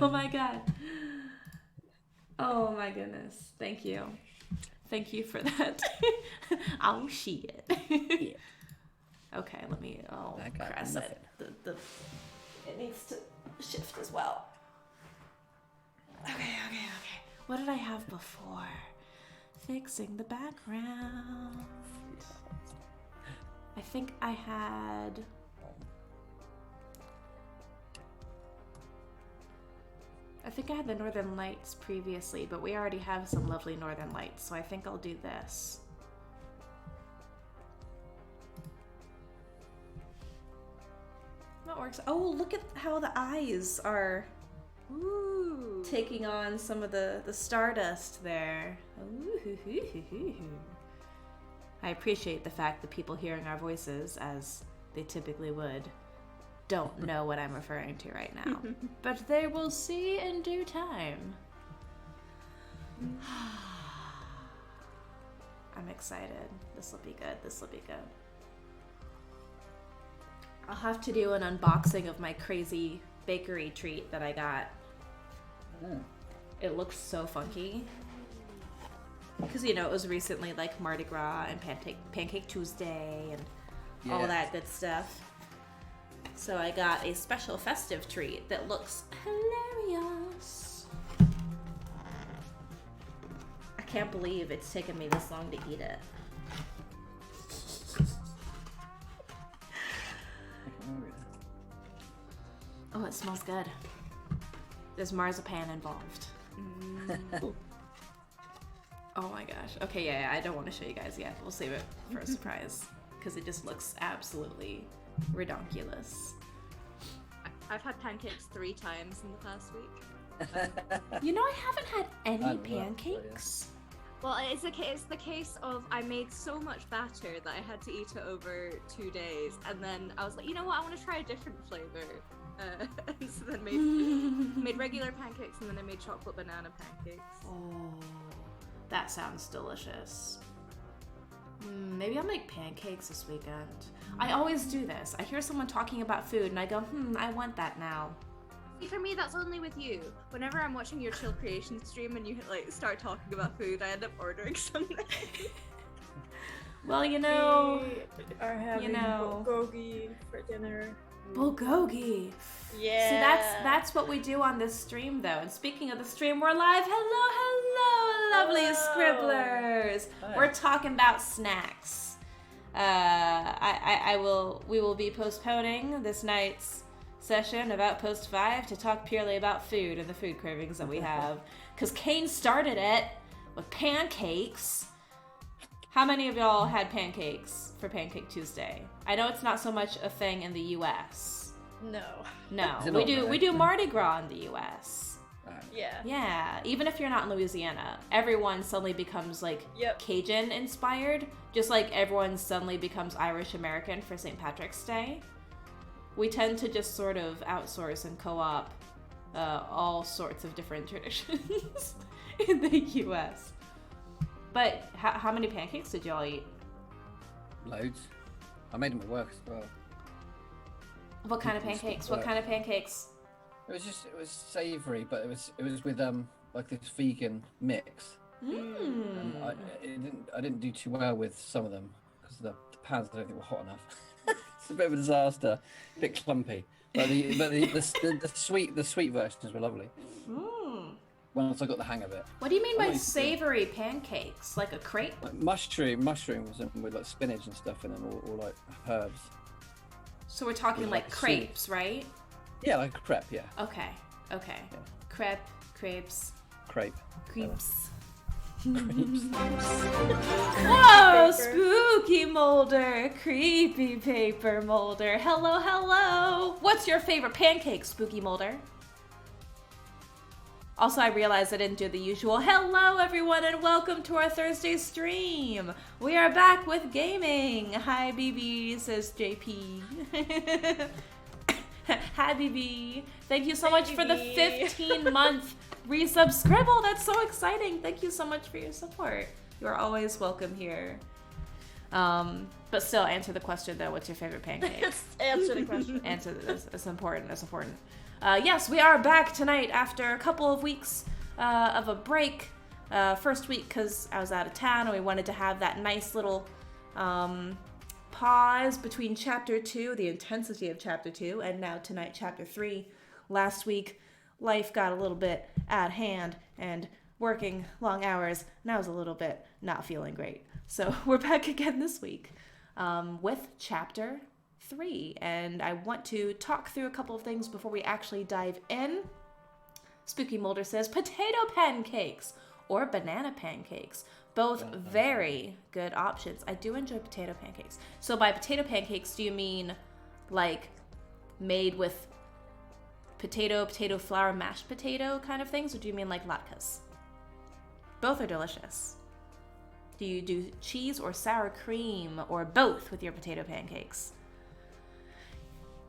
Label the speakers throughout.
Speaker 1: Oh my god. Oh my goodness. Thank you. Thank you for that. Oh shit.
Speaker 2: Yeah.
Speaker 1: Okay, let me press it. It needs to shift as well. Okay. What did I have before? Fixing the background. I think I had... the Northern Lights previously, but we already have some lovely Northern Lights, so I think I'll do this. That works. Oh, look at how the eyes are taking on some of the stardust there. Ooh. I appreciate the fact that people hearing our voices, as they typically would, don't know what I'm referring to right now. But they will see in due time. I'm excited. This will be good. I'll have to do an unboxing of my crazy bakery treat that I got. It looks so funky. Because, it was recently like Mardi Gras and Pancake Tuesday and all that good stuff. So I got a special festive treat that looks hilarious. I can't believe it's taken me this long to eat it. Oh, it smells good. There's marzipan involved. Oh my gosh. Okay, yeah, I don't want to show you guys yet. We'll save it for a surprise. Because it just looks absolutely redonkulous.
Speaker 3: I've had pancakes 3 times in the past week.
Speaker 1: I haven't had any pancakes.
Speaker 3: Well, it's the case of I made so much batter that I had to eat it over 2 days, and then I was like, you know what, I want to try a different flavor. And so then made regular pancakes, and then I made chocolate banana pancakes.
Speaker 1: Oh, that sounds delicious. Maybe I'll make pancakes this weekend. I always do this. I hear someone talking about food, and I go, I want that now.
Speaker 3: For me, that's only with you. Whenever I'm watching your chill creation stream and you start talking about food, I end up ordering something.
Speaker 1: Well,
Speaker 4: We are having bulgogi for dinner.
Speaker 1: Bulgogi.
Speaker 4: Yeah.
Speaker 1: See, that's what we do on this stream, though. And speaking of the stream, we're live. Hello, lovely scribblers.
Speaker 2: Hi.
Speaker 1: We're talking about snacks. We will be postponing this night's session of Outpost 5 to talk purely about food and the food cravings that we have. Because Cain started it with pancakes. How many of y'all had pancakes for Pancake Tuesday? I know it's not so much a thing in the U.S. No, we do Mardi Gras in the U.S.
Speaker 4: Yeah.
Speaker 1: Yeah, even if you're not in Louisiana, everyone suddenly becomes Cajun inspired, just like everyone suddenly becomes Irish American for St. Patrick's Day. We tend to just sort of outsource and co-op all sorts of different traditions in the U.S. But how many pancakes did y'all eat?
Speaker 2: Loads. I made them at work as well.
Speaker 1: What kind of pancakes? What kind of pancakes?
Speaker 2: It was savoury, but it was with like this vegan mix. And I didn't do too well with some of them because the pans I don't think were hot enough. It's a bit of a disaster, a bit clumpy. But the sweet versions were lovely. Once I got the hang of it.
Speaker 1: What do you mean by savoury pancakes? Like a crepe?
Speaker 2: Like mushrooms and with like spinach and stuff in them, or like herbs.
Speaker 1: So we're talking like crepes,
Speaker 2: soup.
Speaker 1: Right?
Speaker 2: Yeah, like a crepe, yeah.
Speaker 1: Okay.
Speaker 2: Yeah.
Speaker 1: Crepes.
Speaker 2: Crepe.
Speaker 1: Creeps.
Speaker 2: Creeps.
Speaker 1: Whoa, spooky molder, creepy paper molder. Hello. What's your favorite pancake, spooky molder? Also, I realized I didn't do the usual. Hello, everyone, and welcome to our Thursday stream. We are back with gaming. Hi, BB, says JP. Hi, BB. Thank you so much for the 15-month resubscribe. That's so exciting. Thank you so much for your support. You are always welcome here. But still, answer the question, though. What's your favorite pancake?
Speaker 4: Answer the question.
Speaker 1: Answer this. It's important. Yes, we are back tonight after a couple of weeks of a break. First week because I was out of town and we wanted to have that nice little pause between Chapter 2, the intensity of Chapter 2, and now tonight, Chapter 3. Last week, life got a little bit out of hand and working long hours, and I was a little bit not feeling great. So we're back again this week with Chapter 3, and I want to talk through a couple of things before we actually dive in. Spooky Molder says potato pancakes or banana pancakes. Both very good options. I do enjoy potato pancakes. So by potato pancakes, do you mean like made with potato flour, mashed potato kind of things, or do you mean like latkes? Both are delicious. Do you do cheese or sour cream or both with your potato pancakes?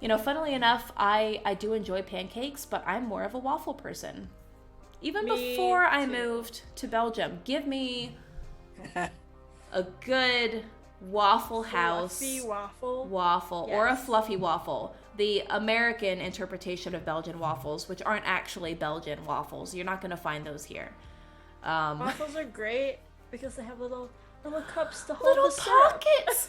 Speaker 1: You know, funnily enough, I do enjoy pancakes, but I'm more of a waffle person. Even before I moved to Belgium, give me a good waffle house.
Speaker 4: Fluffy waffle.
Speaker 1: Waffle, yes. Or a fluffy waffle. The American interpretation of Belgian waffles, which aren't actually Belgian waffles. You're not going to find those here.
Speaker 4: Waffles are great because they have little cups to hold
Speaker 1: little
Speaker 4: the syrup.
Speaker 1: Pockets.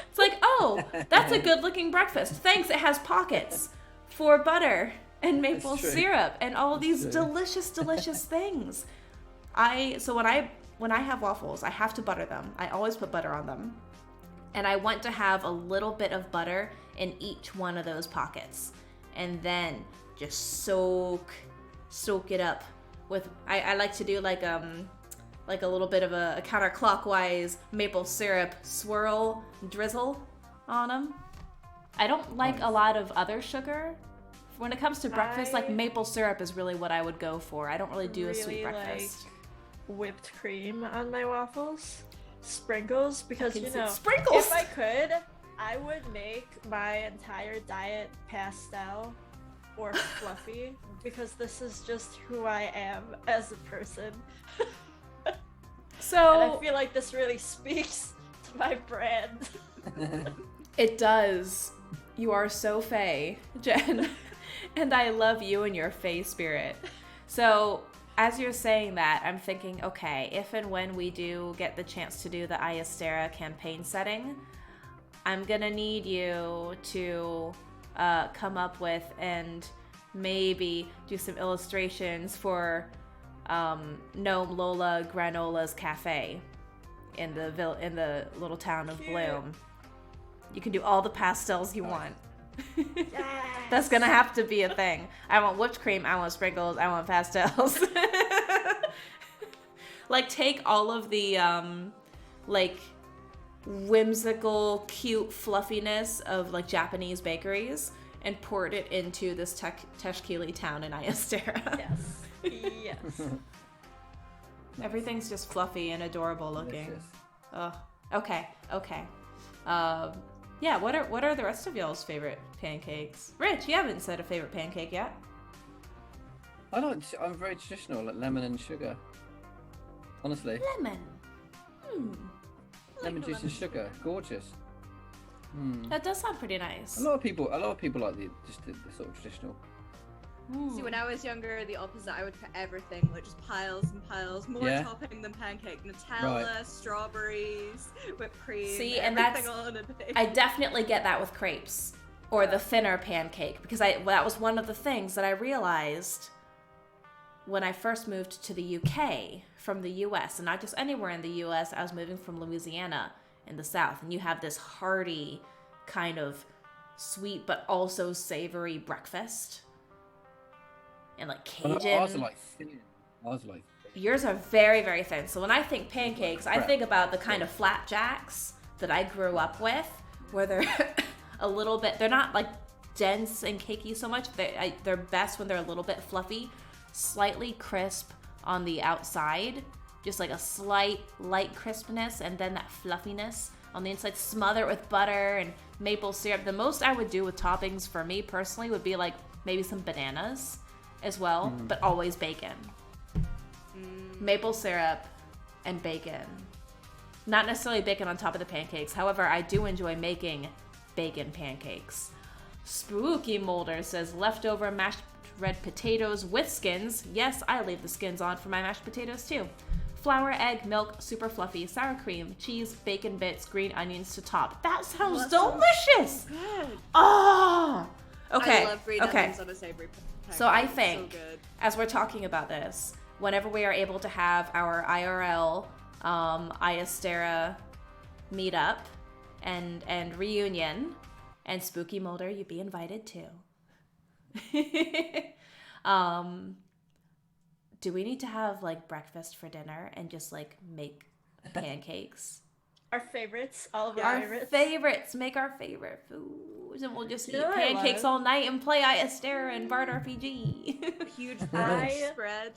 Speaker 1: It's like, oh, that's a good looking breakfast. Thanks, it has pockets for butter and maple syrup and all these delicious things. So when I have waffles, I have to butter them. I always put butter on them. And I want to have a little bit of butter in each one of those pockets. And then just soak it up with, I like to do like a little bit of a counterclockwise maple syrup swirl drizzle on them. I don't like a lot of other sugar. When it comes to breakfast, like maple syrup is really what I would go for. I don't really do a sweet breakfast.
Speaker 4: Like whipped cream on my waffles, sprinkles, because
Speaker 1: sprinkles.
Speaker 4: If I could, I would make my entire diet pastel or fluffy because this is just who I am as a person.
Speaker 1: So
Speaker 4: and I feel like this really speaks to my brand.
Speaker 1: It does. You are so Faye, Jen. And I love you and your Faye spirit. So as you're saying that, I'm thinking, okay, if and when we do get the chance to do the Iastera campaign setting, I'm gonna need you to come up with and maybe do some illustrations for Gnome Lola Granola's cafe in the little town of Bloom. You can do all the pastels you want. Yes. That's gonna have to be a thing. I want whipped cream, I want sprinkles, I want pastels. Like take all of the like whimsical, cute fluffiness of like Japanese bakeries and poured it into this Teshkili town in Iastera.
Speaker 4: Yes.
Speaker 1: Everything's just fluffy and adorable looking. Oh, okay. Yeah, what are the rest of y'all's favorite pancakes? Rich, you haven't said a favorite pancake yet.
Speaker 2: I'm very traditional, like lemon and sugar. Honestly.
Speaker 1: Lemon.
Speaker 2: Lemon juice and sugar, gorgeous.
Speaker 1: That does sound pretty nice.
Speaker 2: A lot of people like the sort of traditional.
Speaker 3: See, when I was younger, the opposite. I would put everything, like just piles and piles, more topping than pancake. Nutella, strawberries, whipped cream.
Speaker 1: See, and that's
Speaker 3: on a big...
Speaker 1: I definitely get that with crepes or the thinner pancake because that was one of the things that I realized when I first moved to the UK from the US, and not just anywhere in the US. I was moving from Louisiana in the South, and you have this hearty kind of sweet but also savory breakfast. And like Cajun.
Speaker 2: Ours are like thin.
Speaker 1: Yours are very, very thin. So when I think pancakes, I think about the kind of flapjacks that I grew up with, where they're a little bit, they're not like dense and cakey so much. They're best when they're a little bit fluffy, slightly crisp on the outside, just like a slight light crispness, and then that fluffiness on the inside. Smother it with butter and maple syrup. The most I would do with toppings for me personally would be like maybe some bananas as well, but always bacon. Maple syrup and bacon. Not necessarily bacon on top of the pancakes. However, I do enjoy making bacon pancakes. Spooky Molder says leftover mashed red potatoes with skins. Yes, I leave the skins on for my mashed potatoes too. Flour, egg, milk, super fluffy, sour cream, cheese, bacon bits, green onions to top. That sounds delicious!
Speaker 3: Good.
Speaker 1: Oh! Okay,
Speaker 3: I love green onions on a savory pancake.
Speaker 1: So I think,
Speaker 3: So good.
Speaker 1: as we're talking about this, whenever we are able to have our IRL Iastera meetup and reunion, and Spooky Mulder, you'd be invited too. Do we need to have like breakfast for dinner and just like make pancakes?
Speaker 4: Our favorites, all of
Speaker 1: Our
Speaker 4: favorites.
Speaker 1: favorites. Make our favorite foods, and we'll just
Speaker 4: You
Speaker 1: eat
Speaker 4: know what I
Speaker 1: pancakes
Speaker 4: love?
Speaker 1: all night and play Iastera and Bard RPG.
Speaker 3: Huge
Speaker 4: I-
Speaker 3: spread.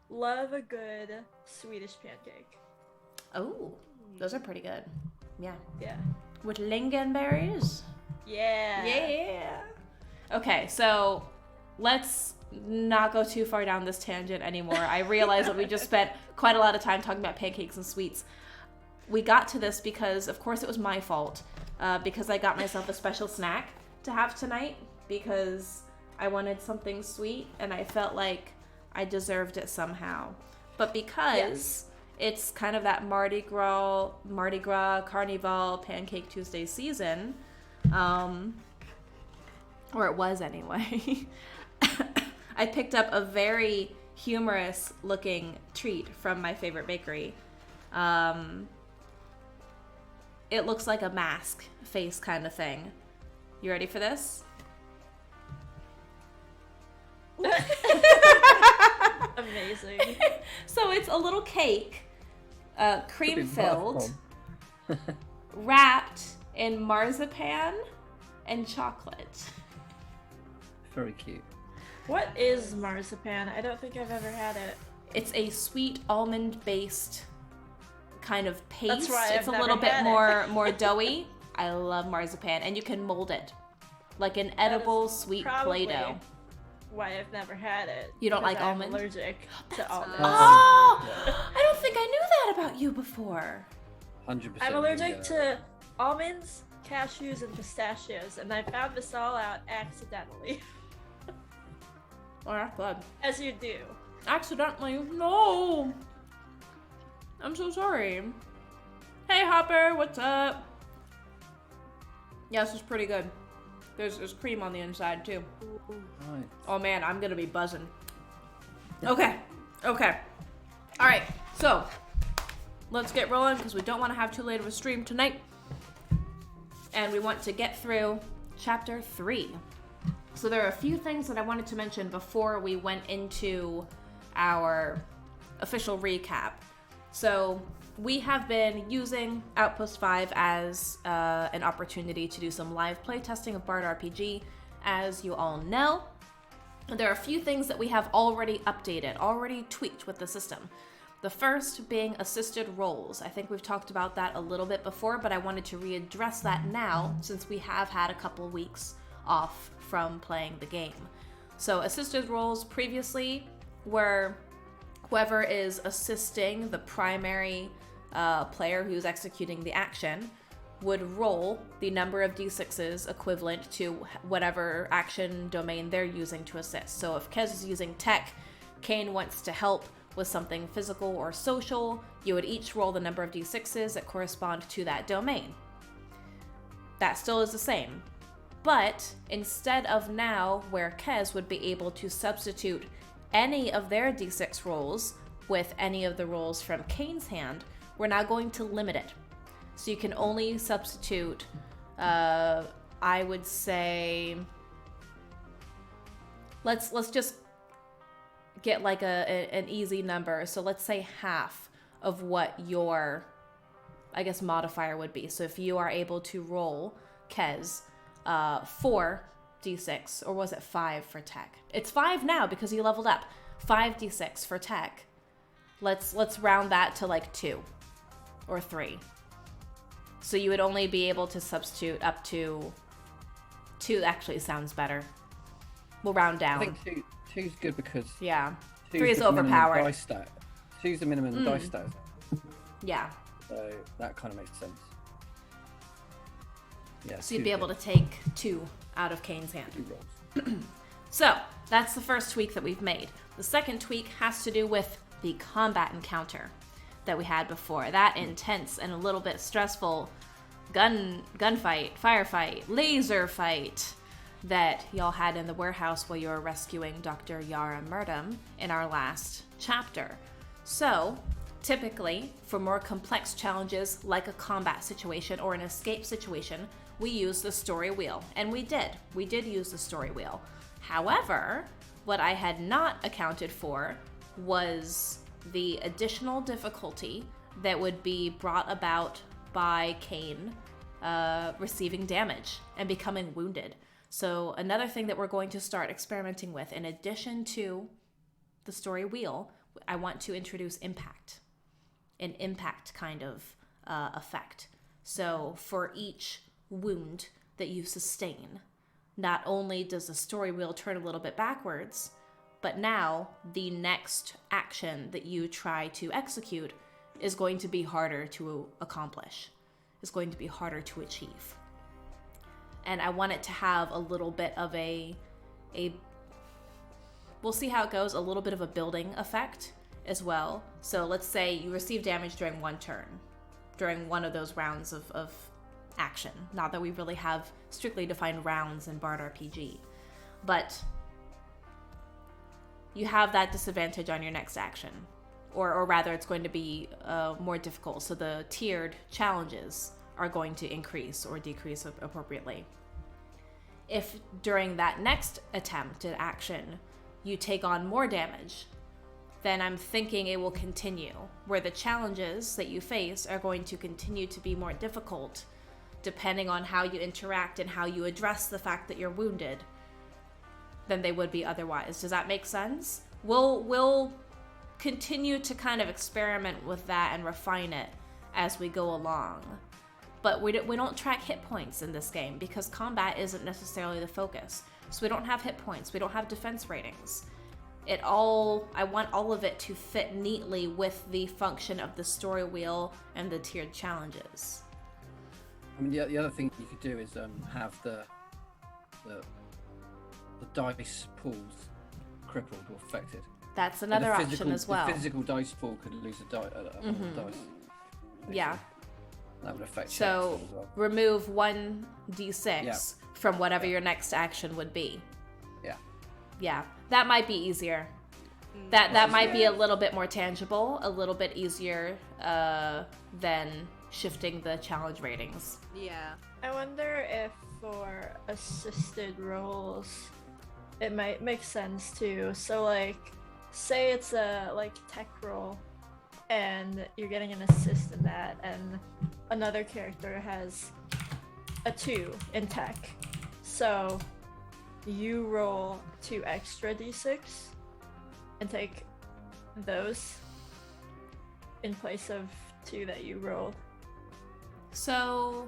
Speaker 4: Love a good Swedish pancake.
Speaker 1: Oh, those are pretty good. Yeah.
Speaker 4: Yeah.
Speaker 1: With lingonberries.
Speaker 4: Yeah.
Speaker 1: Yeah. Okay, so let's not go too far down this tangent anymore. I realize that we just spent quite a lot of time talking about pancakes and sweets. We got to this because, of course, it was my fault. Because I got myself a special snack to have tonight because I wanted something sweet and I felt like I deserved it somehow. But because it's kind of that Mardi Gras, Carnival, Pancake Tuesday season, or it was anyway, I picked up a very humorous looking treat from my favorite bakery. It looks like a mask face kind of thing. You ready for this?
Speaker 4: Amazing.
Speaker 1: So it's a little cake, cream
Speaker 2: Could be
Speaker 1: filled,
Speaker 2: buff
Speaker 1: wrapped in marzipan and chocolate.
Speaker 2: Very cute.
Speaker 4: What is marzipan? I don't think I've ever had it.
Speaker 1: It's a sweet almond based kind of paste.
Speaker 4: That's why
Speaker 1: It's
Speaker 4: I've
Speaker 1: a little
Speaker 4: never
Speaker 1: bit
Speaker 4: had it.
Speaker 1: more doughy. I love marzipan, and you can mold it like an edible sweet
Speaker 4: Probably
Speaker 1: Play-Doh.
Speaker 4: why I've never had it.
Speaker 1: You don't
Speaker 4: because
Speaker 1: like
Speaker 4: I'm
Speaker 1: almond?
Speaker 4: allergic to almonds.
Speaker 1: Oh, I don't think I knew that about you before.
Speaker 2: 100%.
Speaker 4: I'm allergic to almonds, cashews, and pistachios, and I found this all out accidentally.
Speaker 1: Oh, that's good.
Speaker 4: As you do.
Speaker 1: Accidentally? No. I'm so sorry. Hey, Hopper, what's up? Yeah, this is pretty good. There's cream on the inside too.
Speaker 2: Right.
Speaker 1: Oh man, I'm gonna be buzzing. Okay. All right. So let's get rolling because we don't want to have too late of a stream tonight, and we want to get through chapter 3. So there are a few things that I wanted to mention before we went into our official recap. So we have been using Outpost 5 as an opportunity to do some live play testing of Bard RPG. As you all know, there are a few things that we have already updated, already tweaked with the system. The first being assisted rolls. I think we've talked about that a little bit before, but I wanted to readdress that now since we have had a couple weeks off from playing the game. So assisted rolls previously were whoever is assisting the primary player who's executing the action would roll the number of d6s equivalent to whatever action domain they're using to assist. So if Kez is using tech, Cain wants to help with something physical or social, you would each roll the number of d6s that correspond to that domain. That still is the same. But instead of now where Kez would be able to substitute any of their d6 rolls with any of the rolls from Cain's hand, we're now going to limit it. So you can only substitute, I would say, let's just get like an easy number. So let's say half of what your, I guess, modifier would be. So if you are able to roll, Kez, 4 d6, or was it 5 for tech? It's 5 now because you leveled up. 5 d6 for tech. Let's round that to like 2 or 3. So you would only be able to substitute up to 2. Actually sounds better. We'll round down.
Speaker 2: I think two's good because
Speaker 1: Yeah.
Speaker 2: 2's
Speaker 1: 3 is
Speaker 2: the minimum
Speaker 1: overpowered.
Speaker 2: dice stat. 2's the minimum dice stat.
Speaker 1: Yeah.
Speaker 2: So that kind of makes sense. Yeah.
Speaker 1: So you'd be able to take 2 out of Cain's hand.
Speaker 2: 2 rolls.
Speaker 1: So, that's the first tweak that we've made. The second tweak has to do with the combat encounter that we had before. That intense and a little bit stressful gunfight, firefight, laser fight that y'all had in the warehouse while you were rescuing Dr. Yara Murdum in our last chapter. So, typically, for more complex challenges like a combat situation or an escape situation, we use the story wheel. And we did. We did use the story wheel. However, what I had not accounted for was the additional difficulty that would be brought about by Cain receiving damage and becoming wounded. So another thing that we're going to start experimenting with, in addition to the story wheel, I want to introduce impact. An impact kind of effect. So for each wound that you sustain, not only does the story wheel turn a little bit backwards, but now the next action that you try to execute is going to be harder to accomplish. It's going to be harder to achieve. And I want it to have a little bit of a we'll see how it goes, a little bit of a building effect as well. So let's say you receive damage during one turn, during one of those rounds of action. Not that we really have strictly defined rounds in Bard RPG, but you have that disadvantage on your next action, or rather it's going to be more difficult. So the tiered challenges are going to increase or decrease appropriately. If during that next attempt at action you take on more damage, then I'm thinking it will continue, where the challenges that you face are going to continue to be more difficult depending on how you interact and how you address the fact that you're wounded than they would be otherwise. Does that make sense? We'll continue to kind of experiment with that and refine it as we go along. But we don't track hit points in this game because combat isn't necessarily the focus. So we don't have hit points, we don't have defense ratings. I want all of it to fit neatly with the function of the story wheel and the tiered challenges.
Speaker 2: I mean, the other thing you could do is have the dice pools crippled or affected.
Speaker 1: That's another option as well.
Speaker 2: The physical dice pool could lose a dice.
Speaker 1: Yeah.
Speaker 2: That would affect
Speaker 1: so
Speaker 2: as well.
Speaker 1: Remove 1d6 from whatever your next action would be. Yeah, that might be easier. That might be a little bit more tangible, a little bit easier than shifting the challenge ratings.
Speaker 3: Yeah.
Speaker 4: I wonder if for assisted rolls, it might make sense too. So like, say it's a tech roll, and you're getting an assist in that, and another character has a 2 in tech. So you roll 2 extra d6 and take those in place of 2 that you rolled.
Speaker 1: So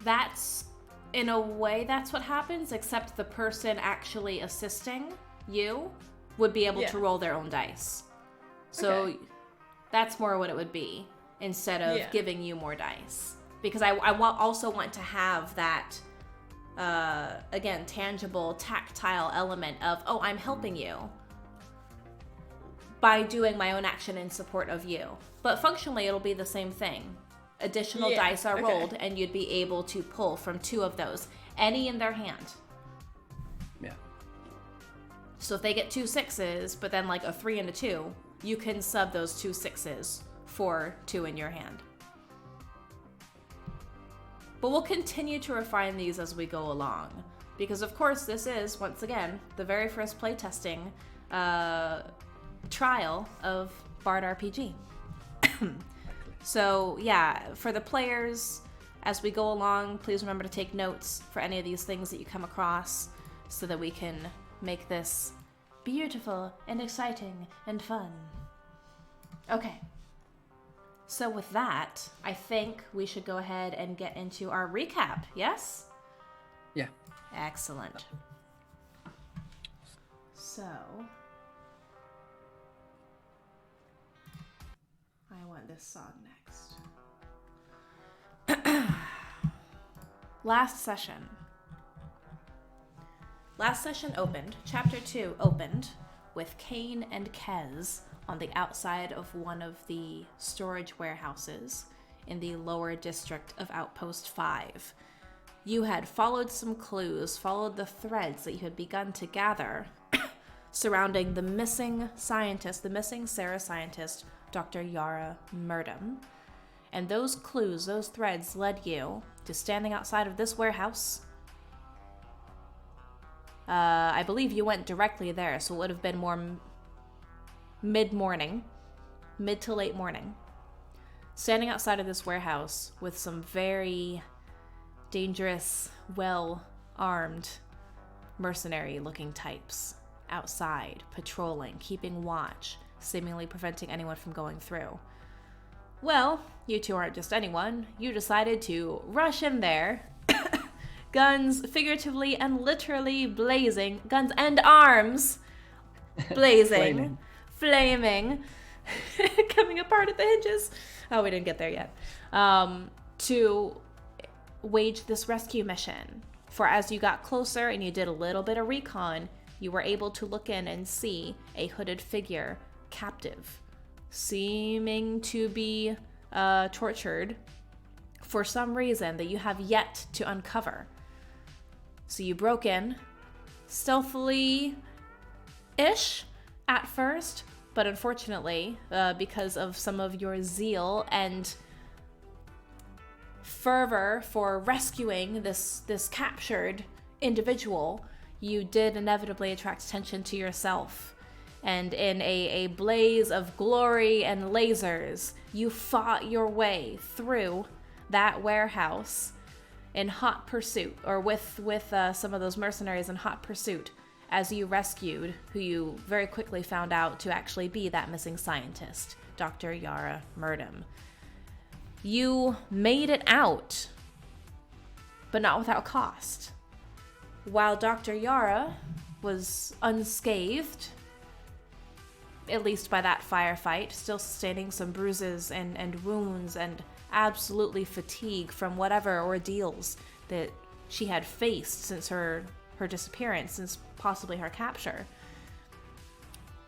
Speaker 1: that's, in a way, that's what happens, except the person actually assisting you would be able to roll their own dice. So that's more what it would be, instead of giving you more dice. Because I also want to have that, again, tangible, tactile element of, oh, I'm helping you by doing my own action in support of you. But functionally, it'll be the same thing. Additional dice are rolled, and you'd be able to pull from 2 of those, any in their hand.
Speaker 2: Yeah.
Speaker 1: So if they get 2 6s, but then a 3 and a 2, you can sub those 2 6s for 2 in your hand. But we'll continue to refine these as we go along. Because of course this is, once again, the very first playtesting trial of Bard RPG. So yeah, for the players, as we go along, please remember to take notes for any of these things that you come across so that we can make this beautiful and exciting and fun. Okay. So with that, I think we should go ahead and get into our recap, yes?
Speaker 2: Yeah.
Speaker 1: Excellent. So, I want this song next. Last Last session opened, Chapter 2 opened, with Cain and Kez on the outside of one of the storage warehouses in the lower district of Outpost 5. You had followed some clues, followed the threads that you had begun to gather surrounding the missing scientist, the missing Sarah scientist, Dr. Yara Murdum. And those clues, those threads led you to standing outside of this warehouse. I believe you went directly there, so it would have been more mid-morning, mid to late morning. Standing outside of this warehouse with some very dangerous, well-armed, mercenary-looking types outside, patrolling, keeping watch, seemingly preventing anyone from going through. Well, you two aren't just anyone. You decided to rush in there, guns figuratively and literally blazing, guns and arms blazing, flaming, coming apart at the hinges. Oh, we didn't get there yet. To wage this rescue mission. For as you got closer and you did a little bit of recon, you were able to look in and see a hooded figure, captive, seeming to be tortured for some reason that you have yet to uncover. So you broke in, stealthily-ish at first, but unfortunately, because of some of your zeal and fervor for rescuing this captured individual, you did inevitably attract attention to yourself. And in a blaze of glory and lasers, you fought your way through that warehouse in hot pursuit, or with some of those mercenaries in hot pursuit, as you rescued who you very quickly found out to actually be that missing scientist, Dr. Yara Murdum. You made it out, but not without cost. While Dr. Yara was unscathed, at least by that firefight, still sustaining some bruises and wounds and absolutely fatigue from whatever ordeals that she had faced since her disappearance, since possibly her capture.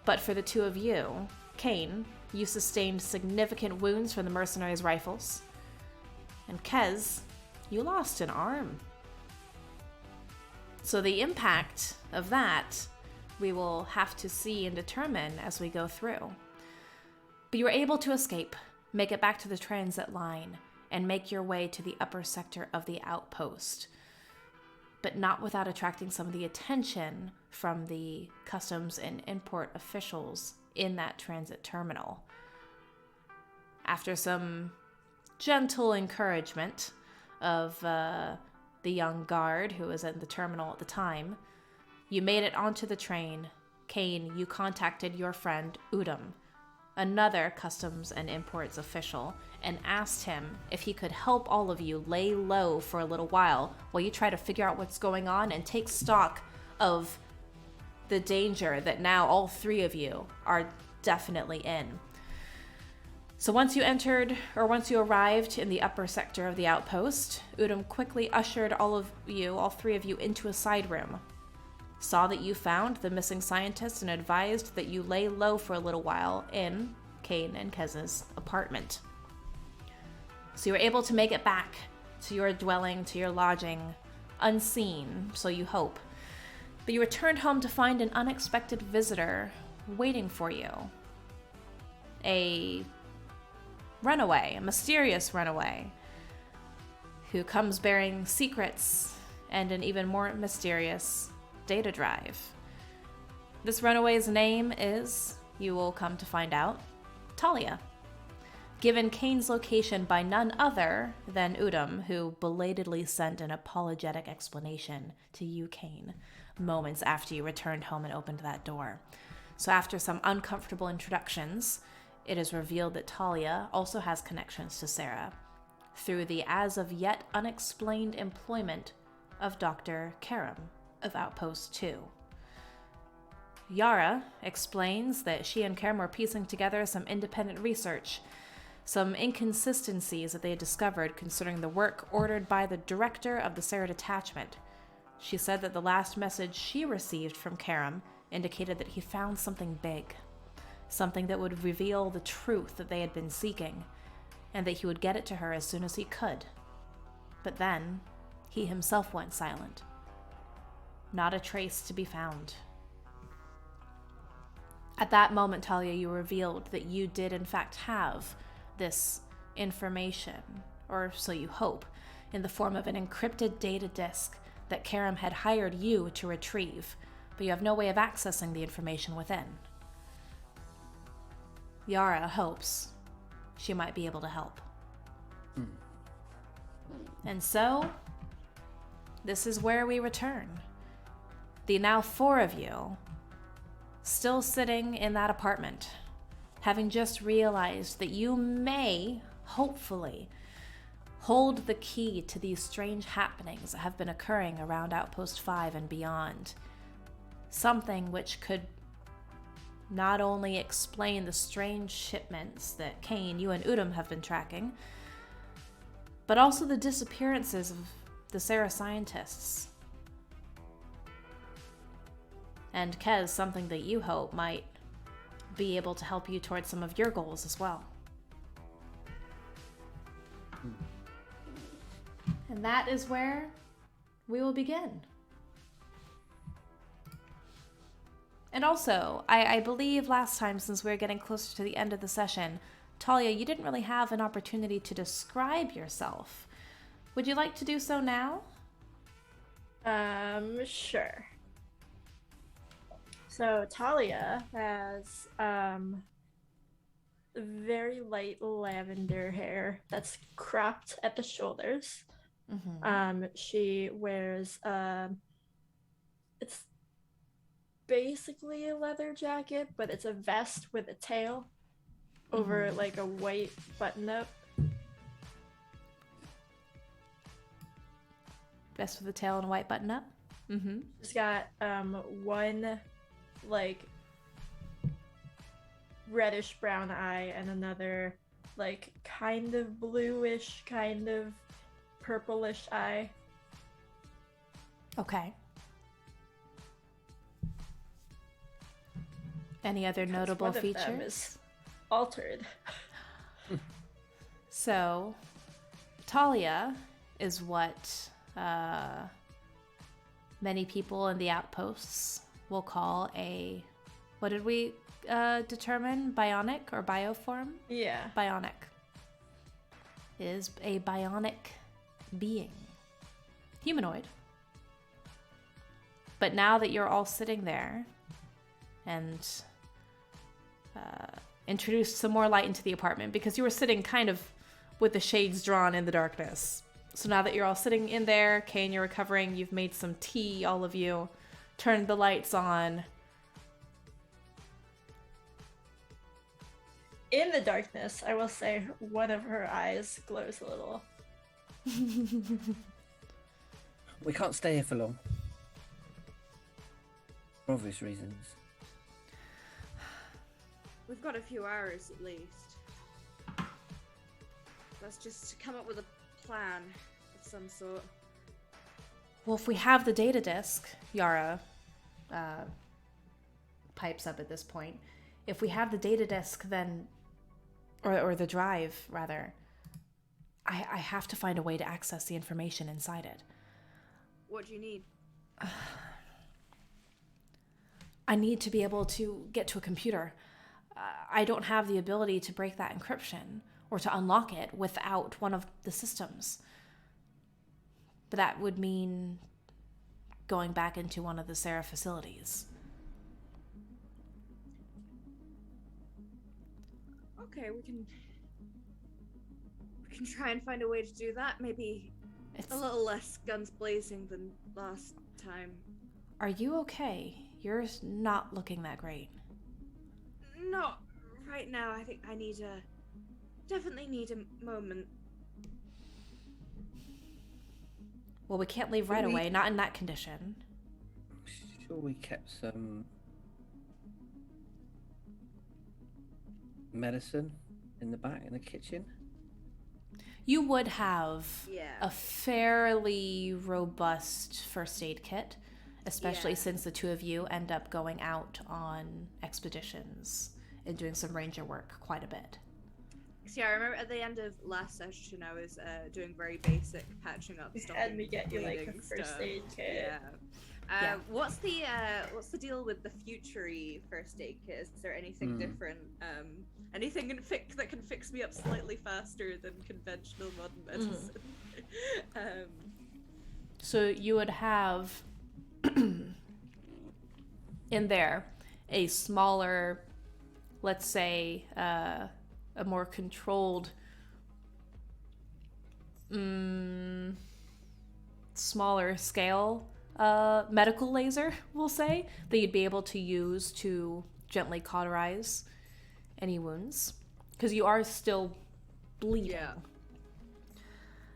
Speaker 1: But for the two of you, Cain, you sustained significant wounds from the mercenaries' rifles. And Kez, you lost an arm. So the impact of that we will have to see and determine as we go through. But you were able to escape, make it back to the transit line, and make your way to the upper sector of the outpost, but not without attracting some of the attention from the customs and import officials in that transit terminal. After some gentle encouragement of the young guard who was in the terminal at the time, you made it onto the train. Cain, you contacted your friend Udum, another customs and imports official, and asked him if he could help all of you lay low for a little while you try to figure out what's going on and take stock of the danger that now all three of you are definitely in. So once you arrived in the upper sector of the outpost, Udum quickly ushered all three of you, into a side room, saw that you found the missing scientist, and advised that you lay low for a little while in Cain and Kez's apartment. So you were able to make it back to your dwelling, to your lodging, unseen, so you hope. But you returned home to find an unexpected visitor waiting for you. A mysterious runaway, who comes bearing secrets and an even more mysterious data drive. This runaway's name is, you will come to find out, Thalia, given Cain's location by none other than Udum, who belatedly sent an apologetic explanation to you, Cain, moments after you returned home and opened that door. So after some uncomfortable introductions, it is revealed that Thalia also has connections to Sarah through the as of yet unexplained employment of Dr. Karam of Outpost 2. Yara explains that she and Karam were piecing together some independent research, some inconsistencies that they had discovered concerning the work ordered by the director of the Sarah detachment. She said that the last message she received from Karam indicated that he found something big, something that would reveal the truth that they had been seeking, and that he would get it to her as soon as he could. But then, he himself went silent. Not a trace to be found. At that moment, Thalia, you revealed that you did in fact have this information, or so you hope, in the form of an encrypted data disk that Karam had hired you to retrieve, but you have no way of accessing the information within. Yara hopes she might be able to help. And so, this is where we return. The now 4 of you, still sitting in that apartment, having just realized that you may, hopefully, hold the key to these strange happenings that have been occurring around Outpost 5 and beyond. Something which could not only explain the strange shipments that Cain, you and Udum have been tracking, but also the disappearances of the Sarah scientists. And Kez, something that you hope might be able to help you towards some of your goals as well. And that is where we will begin. And also, I believe last time, since we're getting closer to the end of the session, Thalia, you didn't really have an opportunity to describe yourself. Would you like to do so now?
Speaker 4: Sure. So Thalia has very light lavender hair that's cropped at the shoulders. Mm-hmm. She wears it's basically a leather jacket, but it's a vest with a tail over like a white button-up.
Speaker 1: Vest with a tail and a white button-up. Mm-hmm.
Speaker 4: She's got one like reddish brown eye and another like kind of bluish, kind of purplish eye.
Speaker 1: Okay. Any other notable
Speaker 4: one
Speaker 1: features?
Speaker 4: Of them is altered.
Speaker 1: So, Thalia is what many people in the Outposts will call a, what did we determine? Bionic or bioform?
Speaker 4: Yeah.
Speaker 1: Bionic. Is a bionic being. Humanoid. But now that you're all sitting there and introduced some more light into the apartment, because you were sitting kind of with the shades drawn in the darkness. So now that you're all sitting in there, Cain, you're recovering, you've made some tea, all of you, turned the lights on.
Speaker 4: In the darkness, I will say one of her eyes glows a little.
Speaker 2: We can't stay here for long. For obvious reasons.
Speaker 3: We've got a few hours at least. Let's just come up with a plan of some sort.
Speaker 1: Well, if we have the data disk, Yara pipes up at this point. If we have the data disk, then, or the drive, rather, I have to find a way to access the information inside it.
Speaker 3: What do you need?
Speaker 1: I need to be able to get to a computer. I don't have the ability to break that encryption or to unlock it without one of the systems. But that would mean going back into one of the Sarah facilities.
Speaker 3: Okay, we can try and find a way to do that. Maybe it's a little less guns blazing than last time.
Speaker 1: Are you okay? You're not looking that great.
Speaker 3: Not right now. I think I definitely need a moment.
Speaker 1: Well, we can't leave right away, not in that condition.
Speaker 2: Sure, we kept some medicine in the back in the kitchen.
Speaker 1: You would have
Speaker 3: Yeah.
Speaker 1: a fairly robust first aid kit, especially
Speaker 3: Yeah.
Speaker 1: since the two of you end up going out on expeditions and doing some ranger work quite a bit.
Speaker 3: So yeah, I remember at the end of last session I was doing very basic patching up stuff.
Speaker 4: And we get you like a first aid kit.
Speaker 3: Yeah.
Speaker 1: Yeah.
Speaker 3: What's the deal with the future-y first aid kit? Is there anything different? Anything that can fix me up slightly faster than conventional modern medicine?
Speaker 1: So you would have in there a smaller, let's say, a more controlled, smaller scale medical laser, we'll say, that you'd be able to use to gently cauterize any wounds, because you are still bleeding.
Speaker 3: Yeah.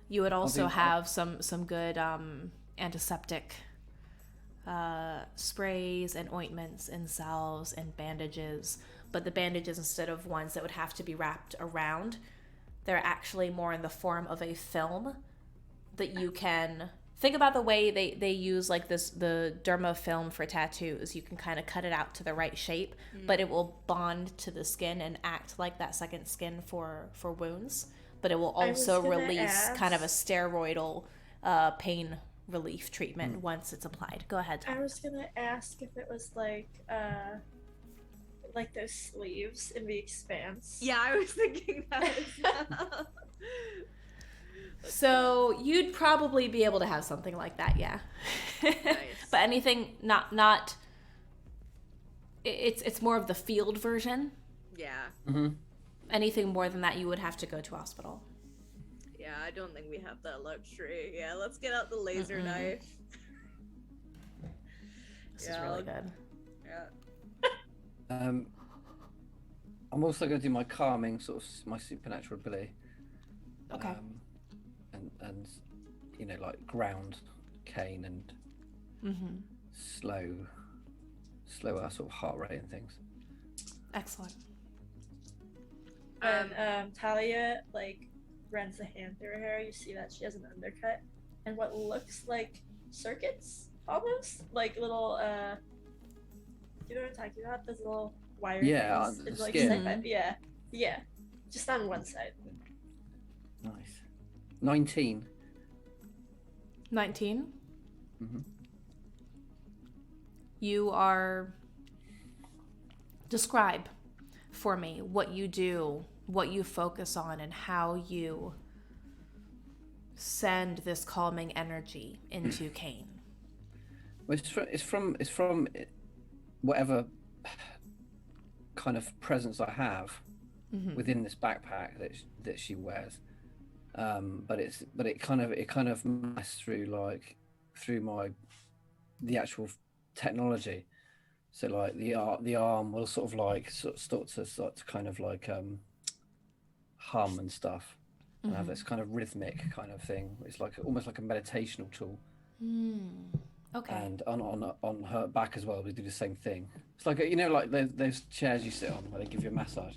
Speaker 1: You would also have some good antiseptic sprays and ointments and salves and bandages, but the bandages, instead of ones that would have to be wrapped around, they're actually more in the form of a film that you can think about. The way they use like the derma film for tattoos. You can kind of cut it out to the right shape, but it will bond to the skin and act like that second skin for wounds, but it will also release kind of a steroidal pain relief treatment once it's applied. Go ahead, Tom.
Speaker 4: I was gonna ask if it was like those sleeves in the Expanse.
Speaker 3: Yeah, I was thinking that as well.
Speaker 1: So you'd probably be able to have something like that, yeah.
Speaker 3: Nice.
Speaker 1: But anything not it's more of the field version.
Speaker 3: Yeah.
Speaker 2: Mm-hmm.
Speaker 1: Anything more than that, you would have to go to hospital.
Speaker 3: Yeah, I don't think we have that luxury. Yeah, let's get out the laser knife.
Speaker 1: This is really good.
Speaker 3: Yeah.
Speaker 2: I'm also going to do my calming, sort of my supernatural ability.
Speaker 1: Okay.
Speaker 2: And you know, like ground Cain and slower sort of heart rate and things.
Speaker 1: Excellent.
Speaker 4: And Thalia like runs a hand through her hair. You see that she has an undercut and what looks like circuits, almost like little you know what I'm talking about? Those little wire things.
Speaker 2: The
Speaker 4: It's like
Speaker 2: skin.
Speaker 4: yeah, just on one side.
Speaker 2: Nice. 19.
Speaker 1: 19.
Speaker 2: Mm-hmm.
Speaker 1: You are... Describe for me what you do, what you focus on, and how you send this calming energy into Cain.
Speaker 2: Well, it's from whatever kind of presence I have within this backpack that she wears. But it kind of masks through the actual technology. So like the arm will sort of start to kind of like hum and stuff, and have this kind of rhythmic kind of thing. It's like almost like a meditational tool.
Speaker 1: Okay.
Speaker 2: And on her back as well, we do the same thing. It's like, you know, like those chairs you sit on where they give you a massage.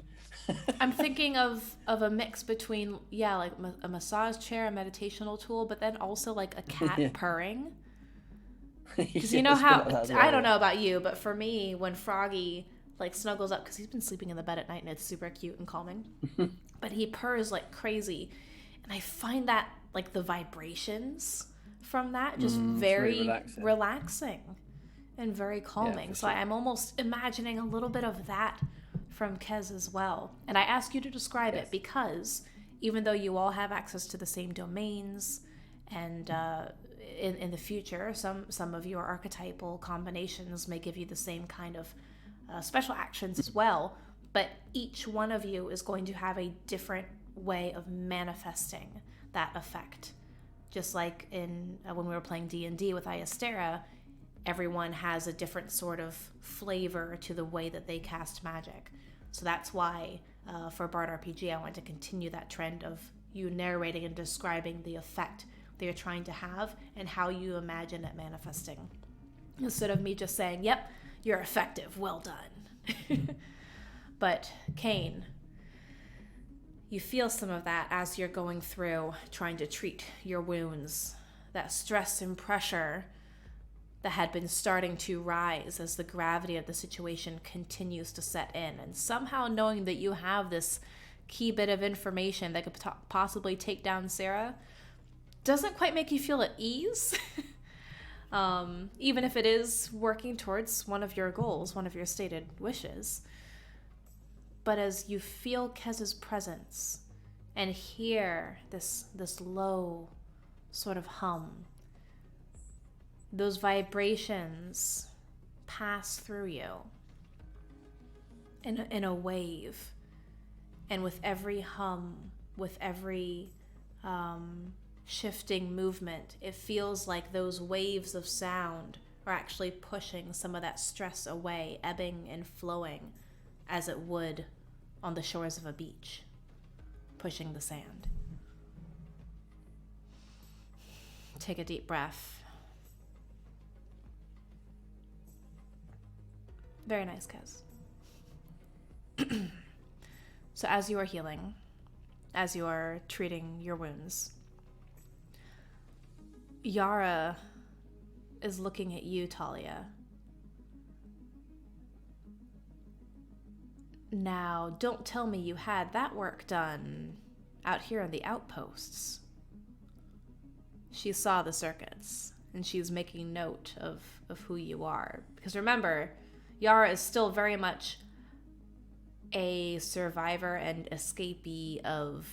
Speaker 1: I'm thinking of a mix between, like a massage chair, a meditational tool, but then also like a cat purring. Because you know how, I don't know about you, but for me, when Froggy like snuggles up, because he's been sleeping in the bed at night and it's super cute and calming, but he purrs like crazy. And I find that like the vibrations from that just very relaxing and very calming.
Speaker 2: Yeah,
Speaker 1: so
Speaker 2: sure.
Speaker 1: I'm almost imagining a little bit of that from Kez as well. And I ask you to describe it because even though you all have access to the same domains and in the future, some of your archetypal combinations may give you the same kind of special actions as well, but each one of you is going to have a different way of manifesting that effect. Just like in when we were playing D&D with Iastera, everyone has a different sort of flavor to the way that they cast magic. So that's why for Bard RPG, I want to continue that trend of you narrating and describing the effect that you're trying to have and how you imagine it manifesting. Instead of me just saying, yep, you're effective, well done. But Cain, You feel some of that as you're going through trying to treat your wounds. That stress and pressure that had been starting to rise as the gravity of the situation continues to set in. And somehow knowing that you have this key bit of information that could possibly take down Sarah doesn't quite make you feel at ease. Even if it is working towards one of your goals, one of your stated wishes. But as you feel Kez's presence and hear this low sort of hum, those vibrations pass through you in a wave. And with every hum, with every shifting movement, it feels like those waves of sound are actually pushing some of that stress away, ebbing and flowing as it would on the shores of a beach, pushing the sand. Take a deep breath. Very nice, Kez. So as you are healing, as you are treating your wounds, Yara is looking at you, Thalia. Now, don't tell me you had that work done out here in the outposts. She saw the circuits, and she's making note of who you are. Because remember, Yara is still very much a survivor and escapee of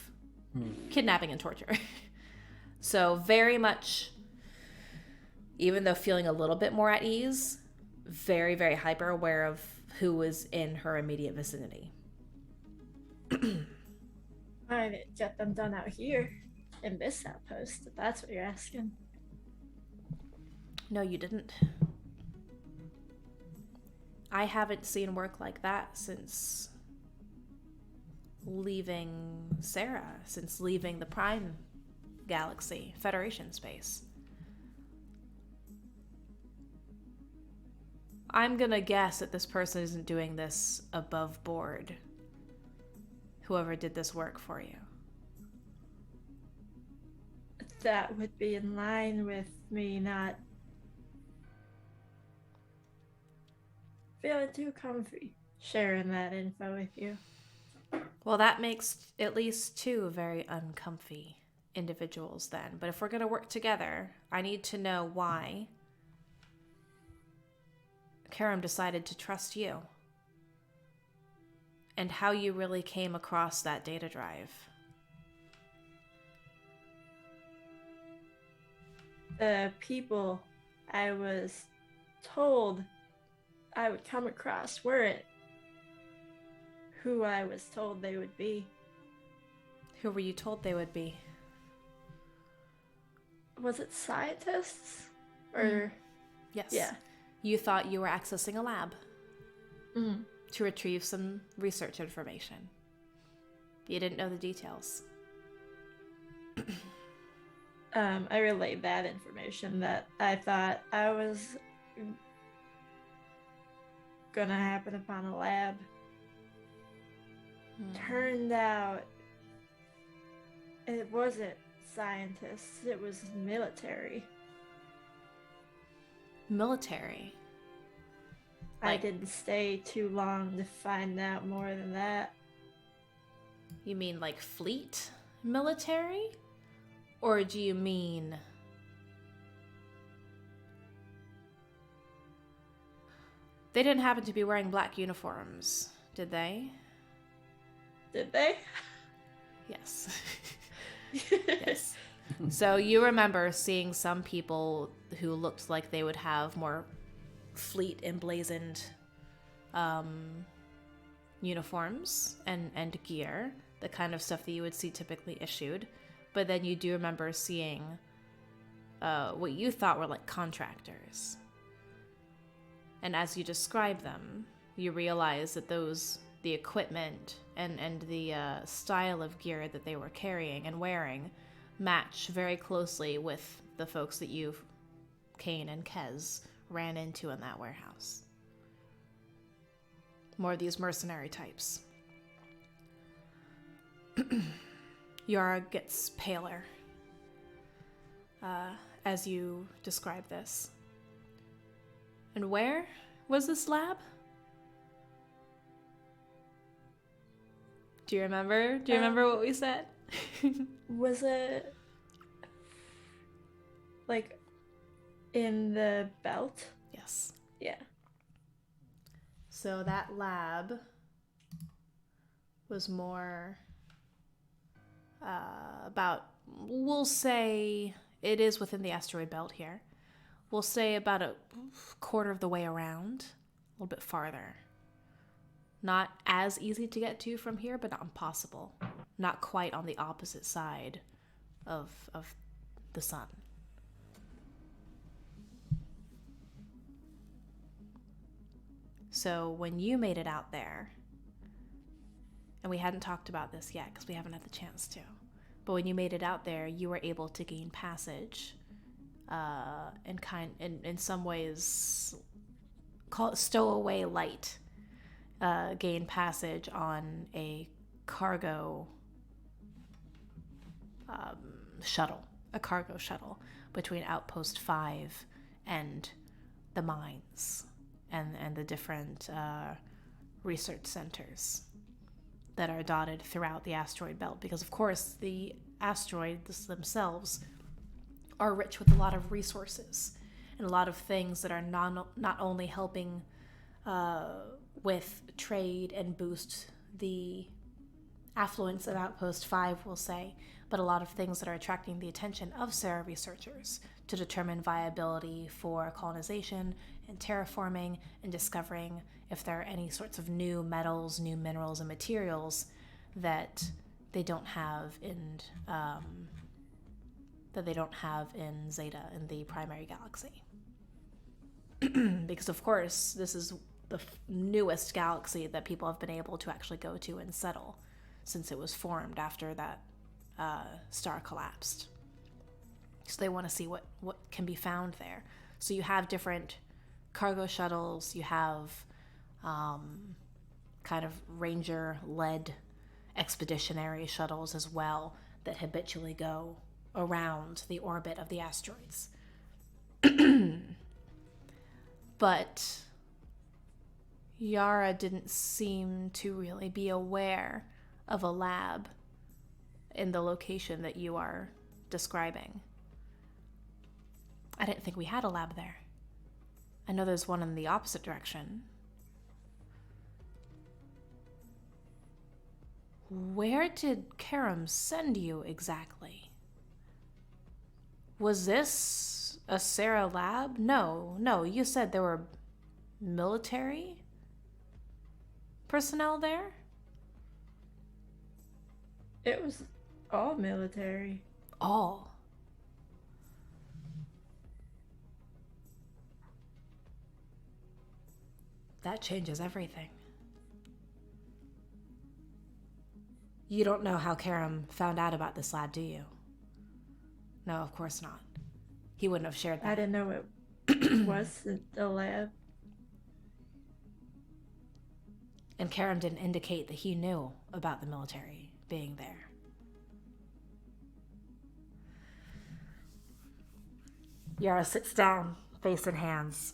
Speaker 1: kidnapping and torture. So very much, even though feeling a little bit more at ease, very, very hyper aware of who was in her immediate vicinity.
Speaker 4: I didn't get them done out here in this outpost, if that's what you're asking.
Speaker 1: No, you didn't. I haven't seen work like that since leaving Sarah, since leaving the Prime Galaxy, Federation space. I'm gonna guess that this person isn't doing this above board. Whoever did this work for you.
Speaker 4: That would be in line with me not feeling too comfy sharing that info with you.
Speaker 1: Well, that makes at least two very uncomfy individuals then. But if we're gonna work together, I need to know why Karam decided to trust you. And how you really came across that data drive.
Speaker 4: The people I was told I would come across weren't who I was told they would be.
Speaker 1: Who were you told they would be?
Speaker 4: Was it scientists? Or...
Speaker 1: Yes.
Speaker 4: Yeah.
Speaker 1: You thought you were accessing a lab.
Speaker 4: Mm.
Speaker 1: To retrieve some research information. You didn't know the details.
Speaker 4: I relayed that information that I thought I was gonna happen upon a lab. Turned out it wasn't scientists, it was military.
Speaker 1: Military?
Speaker 4: I didn't stay too long to find out more than that.
Speaker 1: You mean like fleet military? Or do you mean... They didn't happen to be wearing black uniforms, did they?
Speaker 4: Did they?
Speaker 1: Yes. Yes. So you remember seeing some people who looked like they would have more fleet emblazoned uniforms and gear, the kind of stuff that you would see typically issued. But then you do remember seeing what you thought were like contractors. And as you describe them, you realize that the equipment and the style of gear that they were carrying and wearing match very closely with the folks that Cain and Kez, ran into in that warehouse. More of these mercenary types. Yara gets paler as you describe this. And where was this lab? Do you remember? Do you remember what we said?
Speaker 4: Was it like in the belt?
Speaker 1: Yes.
Speaker 4: Yeah.
Speaker 1: So that lab was more about, we'll say it is within the asteroid belt here. We'll say about a quarter of the way around, a little bit farther. Not as easy to get to from here, but not impossible. Not quite on the opposite side of the sun. So when you made it out there, and we hadn't talked about this yet because we haven't had the chance to, but when you made it out there, you were able to gain passage, and in some ways, call it stowaway light, gain passage on a cargo shuttle between Outpost 5 and the mines and the different research centers that are dotted throughout the asteroid belt, because of course the asteroids themselves are rich with a lot of resources and a lot of things that are not only helping with trade and boost the affluence of Outpost 5, we'll say, but a lot of things that are attracting the attention of Sarah researchers to determine viability for colonization and terraforming and discovering if there are any sorts of new metals, new minerals, and materials that they don't have in Zeta, in the primary galaxy. Because of course, this is the newest galaxy that people have been able to actually go to and settle since it was formed after that star collapsed. So they want to see what can be found there. So you have different cargo shuttles, you have kind of ranger-led expeditionary shuttles as well that habitually go around the orbit of the asteroids. But Yara didn't seem to really be aware of a lab in the location that you are describing. I didn't think we had a lab there. I know there's one in the opposite direction. Where did Karam send you exactly? Was this a Sarah lab? No, you said there were military personnel there?
Speaker 4: It was all military.
Speaker 1: All? That changes everything. You don't know how Karam found out about this lab, do you? No, of course not. He wouldn't have shared that.
Speaker 4: I didn't know it was the lab.
Speaker 1: And Karam didn't indicate that he knew about the military being there. Yara sits down, face in hands.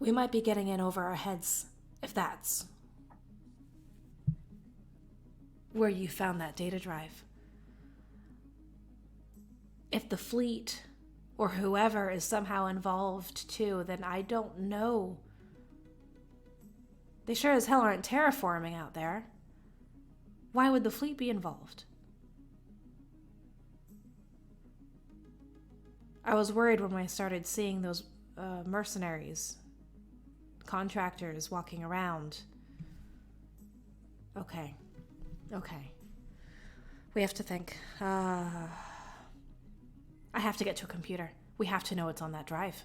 Speaker 1: We might be getting in over our heads, if that's where you found that data drive. If the fleet or whoever is somehow involved too, then I don't know. They sure as hell aren't terraforming out there. Why would the fleet be involved? I was worried when I started seeing those mercenaries, contractors walking around. Okay. We have to think. I have to get to a computer. We have to know what's on that drive.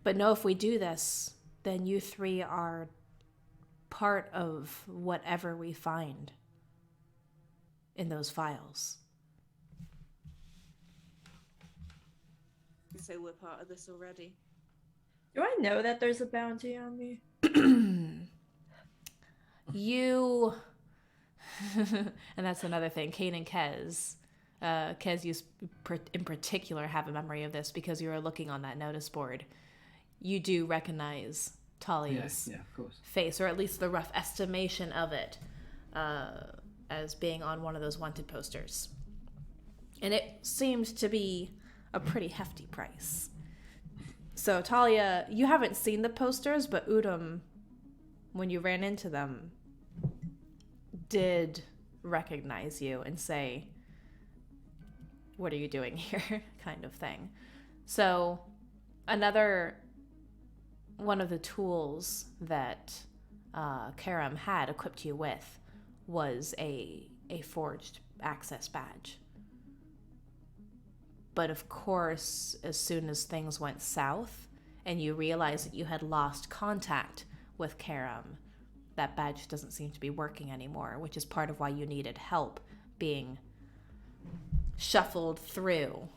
Speaker 1: But no, if we do this, then you three are part of whatever we find in those files.
Speaker 3: So we're part of this already.
Speaker 4: Do I know that there's a bounty on me?
Speaker 1: You... and that's another thing. Cain and Kez. Kez, you in particular have a memory of this because you were looking on that notice board. You do recognize Thalia's
Speaker 2: of course.
Speaker 1: face, or at least the rough estimation of it, as being on one of those wanted posters. And it seemed to be a pretty hefty price. So, Thalia, you haven't seen the posters, but Udum, when you ran into them, did recognize you and say, "What are you doing here?" kind of thing. So, another one of the tools that Karam had equipped you with was a forged access badge. But of course, as soon as things went south and you realized that you had lost contact with Karam, that badge doesn't seem to be working anymore, which is part of why you needed help being shuffled through.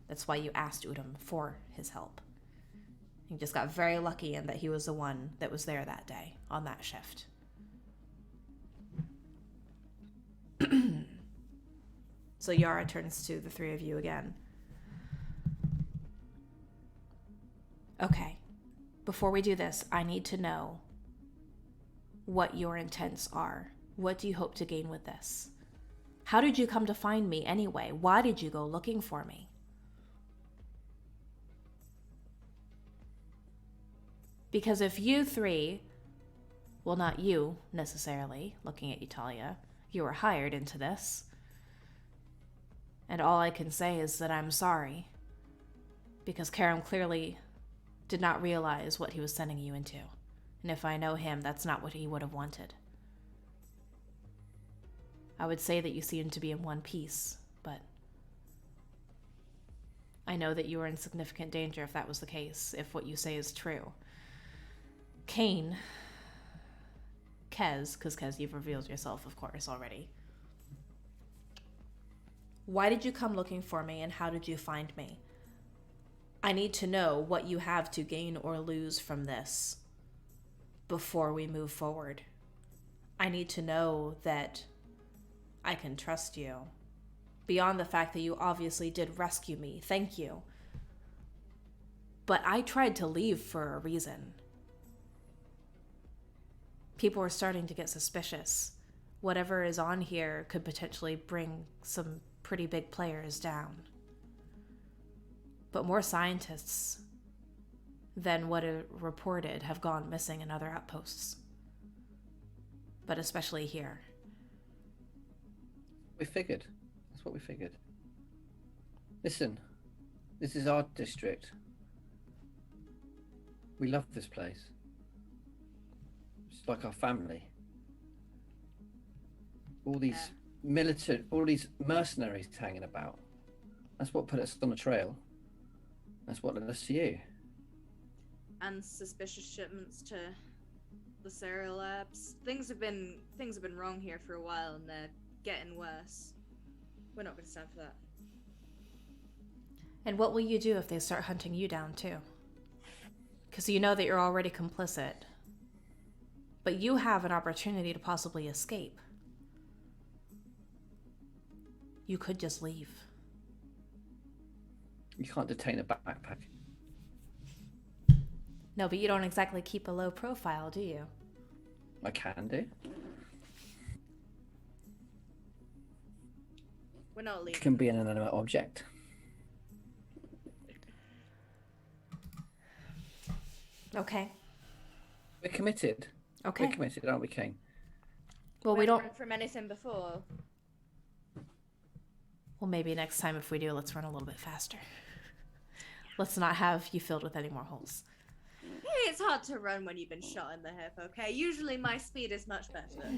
Speaker 1: That's why you asked Udum for his help. You just got very lucky in that he was the one that was there that day on that shift. So Yara turns to the three of you again. Okay, before we do this, I need to know what your intents are. What do you hope to gain with this? How did you come to find me anyway? Why did you go looking for me? Because if you three, well, not you necessarily, looking at you, Thalia, you were hired into this. And all I can say is that I'm sorry. Because Karam clearly did not realize what he was sending you into. And if I know him, that's not what he would have wanted. I would say that you seem to be in one piece, but I know that you are in significant danger if that was the case, if what you say is true. Cain, Kez, because Kez, you've revealed yourself, of course, already. Why did you come looking for me, and how did you find me? I need to know what you have to gain or lose from this before we move forward. I need to know that I can trust you. Beyond the fact that you obviously did rescue me, thank you. But I tried to leave for a reason. People were starting to get suspicious. Whatever is on here could potentially bring some pretty big players down. But more scientists than what are reported have gone missing in other outposts. But especially here.
Speaker 2: We figured. That's what we figured. Listen, this is our district. We love this place. It's like our family. All these all these mercenaries hanging about. That's what put us on the trail. That's what led us to you.
Speaker 3: And suspicious shipments to the serial labs. Things have been wrong here for a while, and they're getting worse. We're not going to stand for that.
Speaker 1: And what will you do if they start hunting you down too? Because you know that you're already complicit. But you have an opportunity to possibly escape. You could just leave.
Speaker 2: You can't detain a backpack.
Speaker 1: No, but you don't exactly keep a low profile, do you?
Speaker 2: I can do.
Speaker 3: We're not leaving.
Speaker 2: It can be an inanimate object.
Speaker 1: Okay.
Speaker 2: We're committed.
Speaker 1: Okay.
Speaker 2: We're committed, aren't we, Cain?
Speaker 1: Well, we don't...
Speaker 3: run from anything before.
Speaker 1: Well, maybe next time if we do, let's run a little bit faster. Let's not have you filled with any more holes.
Speaker 3: Hey, it's hard to run when you've been shot in the hip, okay? Usually my speed is much better.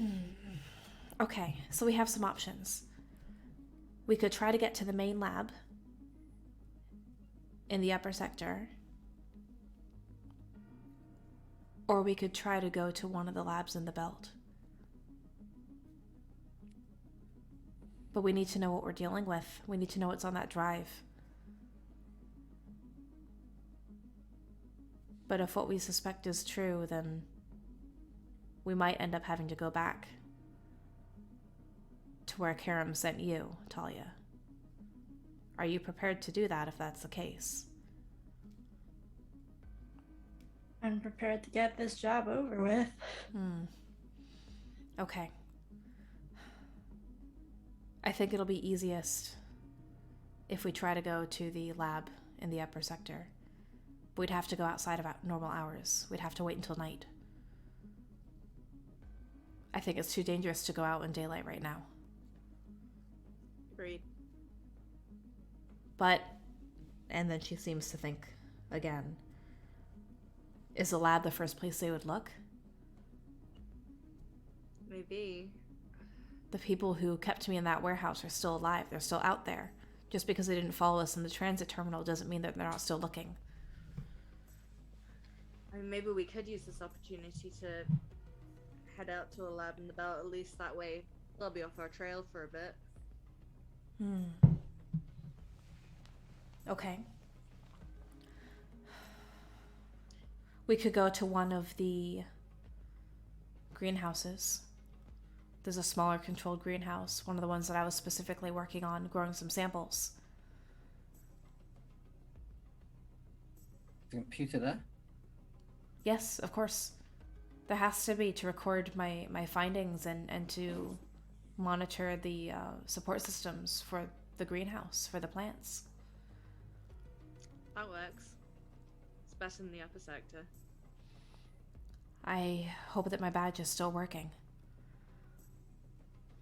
Speaker 1: Okay, so we have some options. We could try to get to the main lab in the upper sector. Or we could try to go to one of the labs in the belt. But we need to know what we're dealing with. We need to know what's on that drive. But if what we suspect is true, then we might end up having to go back to where Karam sent you, Thalia. Are you prepared to do that if that's the case?
Speaker 4: I'm prepared to get this job over with.
Speaker 1: Okay. I think it'll be easiest if we try to go to the lab in the upper sector. We'd have to go outside of normal hours. We'd have to wait until night. I think it's too dangerous to go out in daylight right now.
Speaker 3: Agreed.
Speaker 1: But, and then she seems to think again, is the lab the first place they would look?
Speaker 3: Maybe.
Speaker 1: The people who kept me in that warehouse are still alive. They're still out there. Just because they didn't follow us in the transit terminal doesn't mean that they're not still looking.
Speaker 3: I mean, maybe we could use this opportunity to head out to a lab in the belt. At least that way they'll be off our trail for a bit.
Speaker 1: Okay. We could go to one of the greenhouses. There's a smaller controlled greenhouse, one of the ones that I was specifically working on, growing some samples.
Speaker 2: The computer there?
Speaker 1: Yes, of course. There has to be to record my findings and to monitor the support systems for the greenhouse, for the plants.
Speaker 3: That works. It's better than the upper sector.
Speaker 1: I hope that my badge is still working.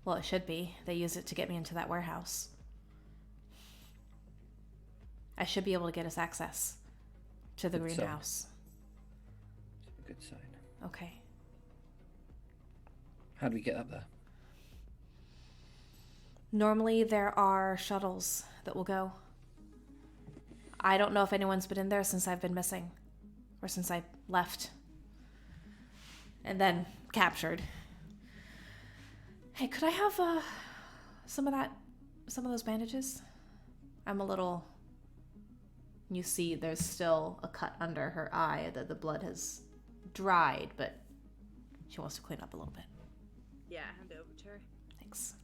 Speaker 1: Well, it should be. They use it to get me into that warehouse. I should be able to get us access to the greenhouse.
Speaker 2: It's a good sign.
Speaker 1: Okay.
Speaker 2: How do we get up there?
Speaker 1: Normally there are shuttles that will go. I don't know if anyone's been in there since I've been missing. Or since I left. And then captured. Hey, could I have some of those bandages? I'm a little... You see there's still a cut under her eye that the blood has dried, but she wants to clean up a little bit.
Speaker 3: Yeah, hand it over to her.
Speaker 1: Thanks.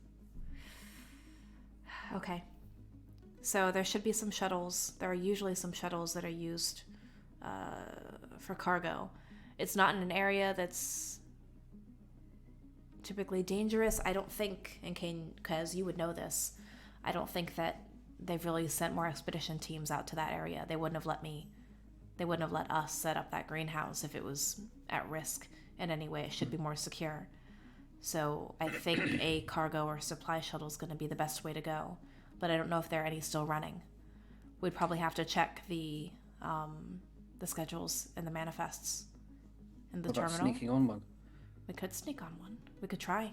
Speaker 1: Okay. So there should be some shuttles. There are usually some shuttles that are used for cargo. It's not in an area that's typically dangerous. I don't think, and Cain, because you would know this, I don't think that they've really sent more expedition teams out to that area. They wouldn't have let us set up that greenhouse if it was at risk in any way. It should be more secure. So I think a cargo or supply shuttle is going to be the best way to go. But I don't know if there are any still running. We'd probably have to check the schedules and the manifests in the
Speaker 2: What about
Speaker 1: terminal.
Speaker 2: sneaking on one?
Speaker 1: We could sneak on one. We could try.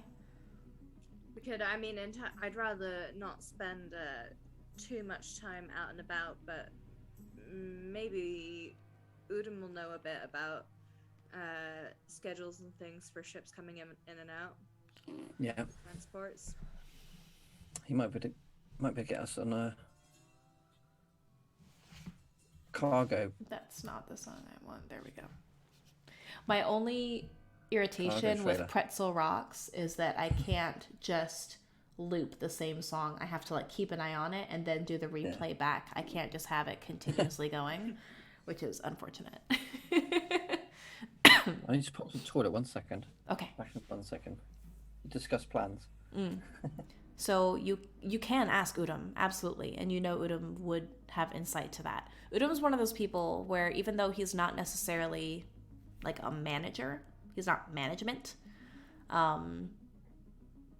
Speaker 3: We could, I mean, I'd rather not spend too much time out and about, but maybe Udom will know a bit about schedules and things for ships coming in and out.
Speaker 2: Yeah.
Speaker 3: Transports.
Speaker 2: He might be able to get us on a cargo.
Speaker 1: That's not the song I want. There we go. My only irritation
Speaker 2: Cargo
Speaker 1: with
Speaker 2: trailer.
Speaker 1: Pretzel Rocks is that I can't just loop the same song. I have to keep an eye on it and then do the replay back. I can't just have it continuously going, which is unfortunate.
Speaker 2: I need to pop to the toilet 1 second.
Speaker 1: Okay.
Speaker 2: Back in 1 second. Discuss plans.
Speaker 1: So you can ask Udom, absolutely, and you know Udom would have insight to that. Udom's one of those people where even though he's not necessarily like a manager, he's not management,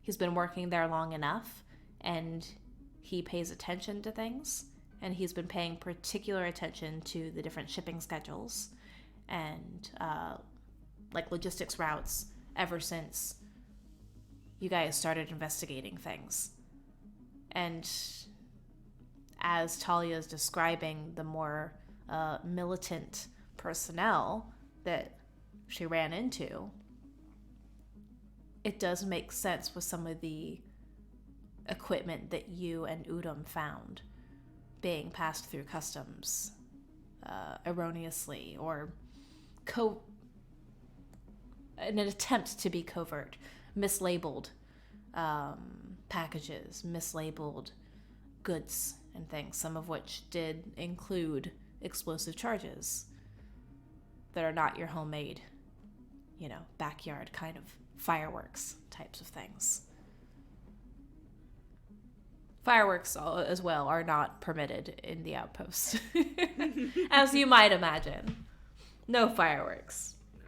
Speaker 1: he's been working there long enough and he pays attention to things, and he's been paying particular attention to the different shipping schedules and logistics routes ever since you guys started investigating things. And as Thalia is describing the more militant personnel that she ran into, it does make sense with some of the equipment that you and Udom found being passed through customs erroneously or in an attempt to be covert, mislabeled packages, mislabeled goods and things, some of which did include explosive charges that are not your homemade, backyard kind of fireworks types of things. Fireworks as well are not permitted in the Outpost, as you might imagine. No fireworks.
Speaker 3: No.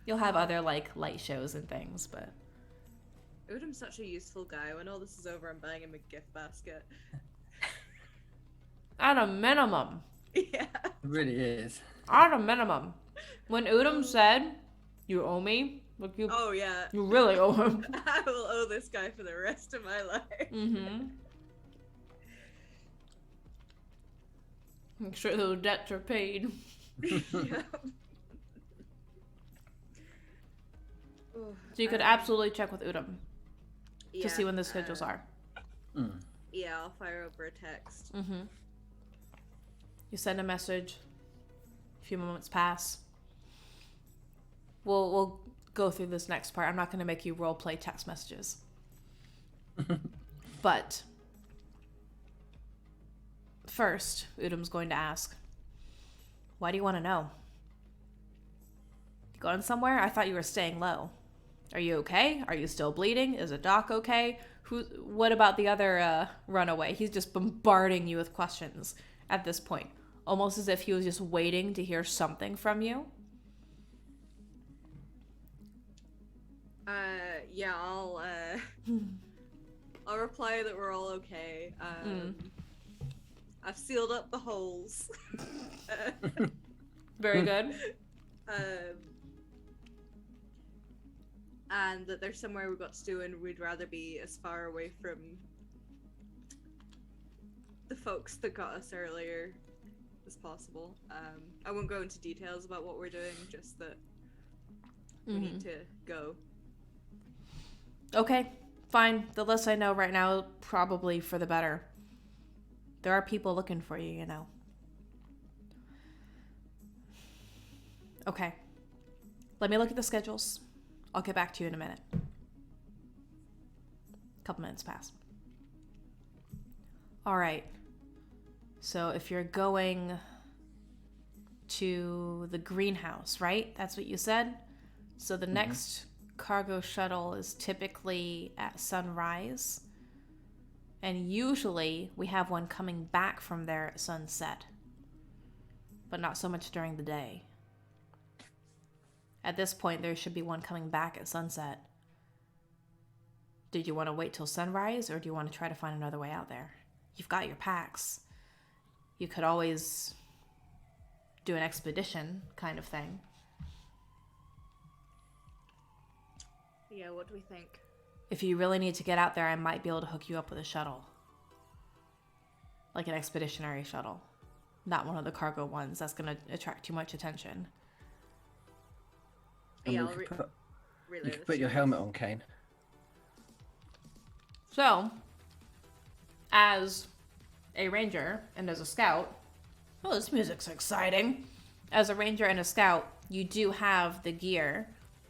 Speaker 1: You'll have other, light shows and things, but...
Speaker 3: Udam's such a useful guy. When all this is over, I'm buying him a gift basket.
Speaker 1: At a minimum.
Speaker 3: Yeah.
Speaker 2: It really is.
Speaker 1: At a minimum. When Udam said, you owe me,
Speaker 3: Oh, yeah.
Speaker 1: you really owe him.
Speaker 3: I will owe this guy for the rest of my life.
Speaker 1: Mm-hmm. Make sure those debts are paid.
Speaker 3: Yeah.
Speaker 1: So you could absolutely check with Udam to see when the schedules are.
Speaker 3: Yeah, I'll fire over a text.
Speaker 1: Mm-hmm. You send a message. A few moments pass. We'll go through this next part. I'm not going to make you roleplay text messages. But first, Udam's going to ask, why do you want to know? You going somewhere? I thought you were staying low. Are you okay? Are you still bleeding? Is a doc okay? What about the other runaway? He's just bombarding you with questions at this point. Almost as if he was just waiting to hear something from you.
Speaker 3: Yeah, I'll reply that we're all okay. I've sealed up the holes.
Speaker 1: Very good.
Speaker 3: And that there's somewhere we've got to do, and we'd rather be as far away from the folks that got us earlier as possible. I won't go into details about what we're doing, just that we need to go.
Speaker 1: Okay, fine. The less I know right now, probably for the better. There are people looking for you, you know. Okay. Let me look at the schedules. I'll get back to you in a minute. A couple minutes pass. All right. So if you're going to the greenhouse, right? That's what you said? So the next cargo shuttle is typically at sunrise. And usually we have one coming back from there at sunset. But not so much during the day. At this point, there should be one coming back at sunset. Did you want to wait till sunrise, or do you want to try to find another way out there? You've got your packs. You could always do an expedition kind of thing.
Speaker 3: Yeah, what do we think?
Speaker 1: If you really need to get out there, I might be able to hook you up with a shuttle. Like an expeditionary shuttle. Not one of the cargo ones. That's going to attract too much attention.
Speaker 3: Yeah,
Speaker 2: You could put your helmet on, Cain.
Speaker 1: So, as a ranger and as a scout, oh, this music's exciting. As a ranger and a scout, you do have the gear,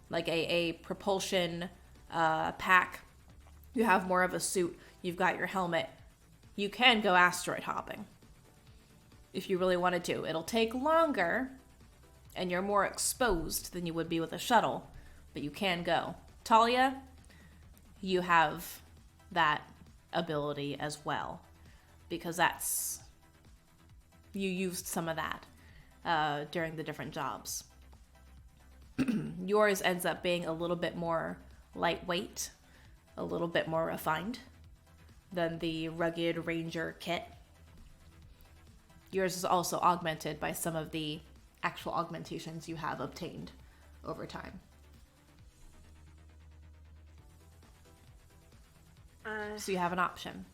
Speaker 1: like a propulsion pack. You have more of a suit. You've got your helmet. You can go asteroid hopping if you really wanted to. It'll take longer, and you're more exposed than you would be with a shuttle, but you can go. Thalia, you have that ability as well, because you used some of that during the different jobs. Yours ends up being a little bit more lightweight, a little bit more refined than the rugged ranger kit. Yours is also augmented by some of the actual augmentations you have obtained over time. So you have an option.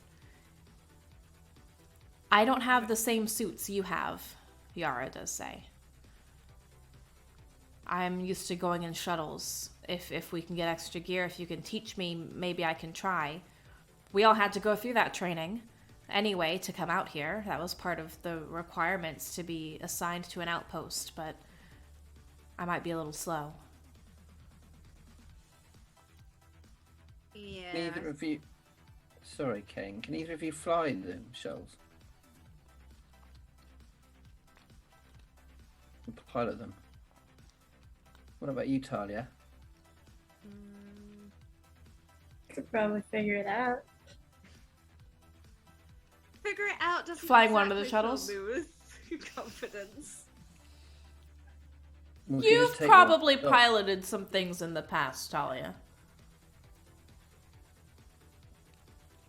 Speaker 1: I don't have the same suits you have, Yara does say. I'm used to going in shuttles. If we can get extra gear, if you can teach me, maybe I can try. We all had to go through that training anyway to come out here. That was part of the requirements to be assigned to an outpost, but I might be a little slow.
Speaker 3: Yeah.
Speaker 2: Can either of you... Sorry, Cain. Can either of you fly them shells? And pilot them? What about you, Thalia?
Speaker 4: Could probably figure it out.
Speaker 3: Figure it out doesn't
Speaker 1: Flying one of the
Speaker 3: exactly fill
Speaker 1: shuttles?
Speaker 3: me with confidence.
Speaker 2: We could just
Speaker 1: You've
Speaker 2: take
Speaker 1: probably
Speaker 2: one-
Speaker 1: piloted some things in the past, Thalia.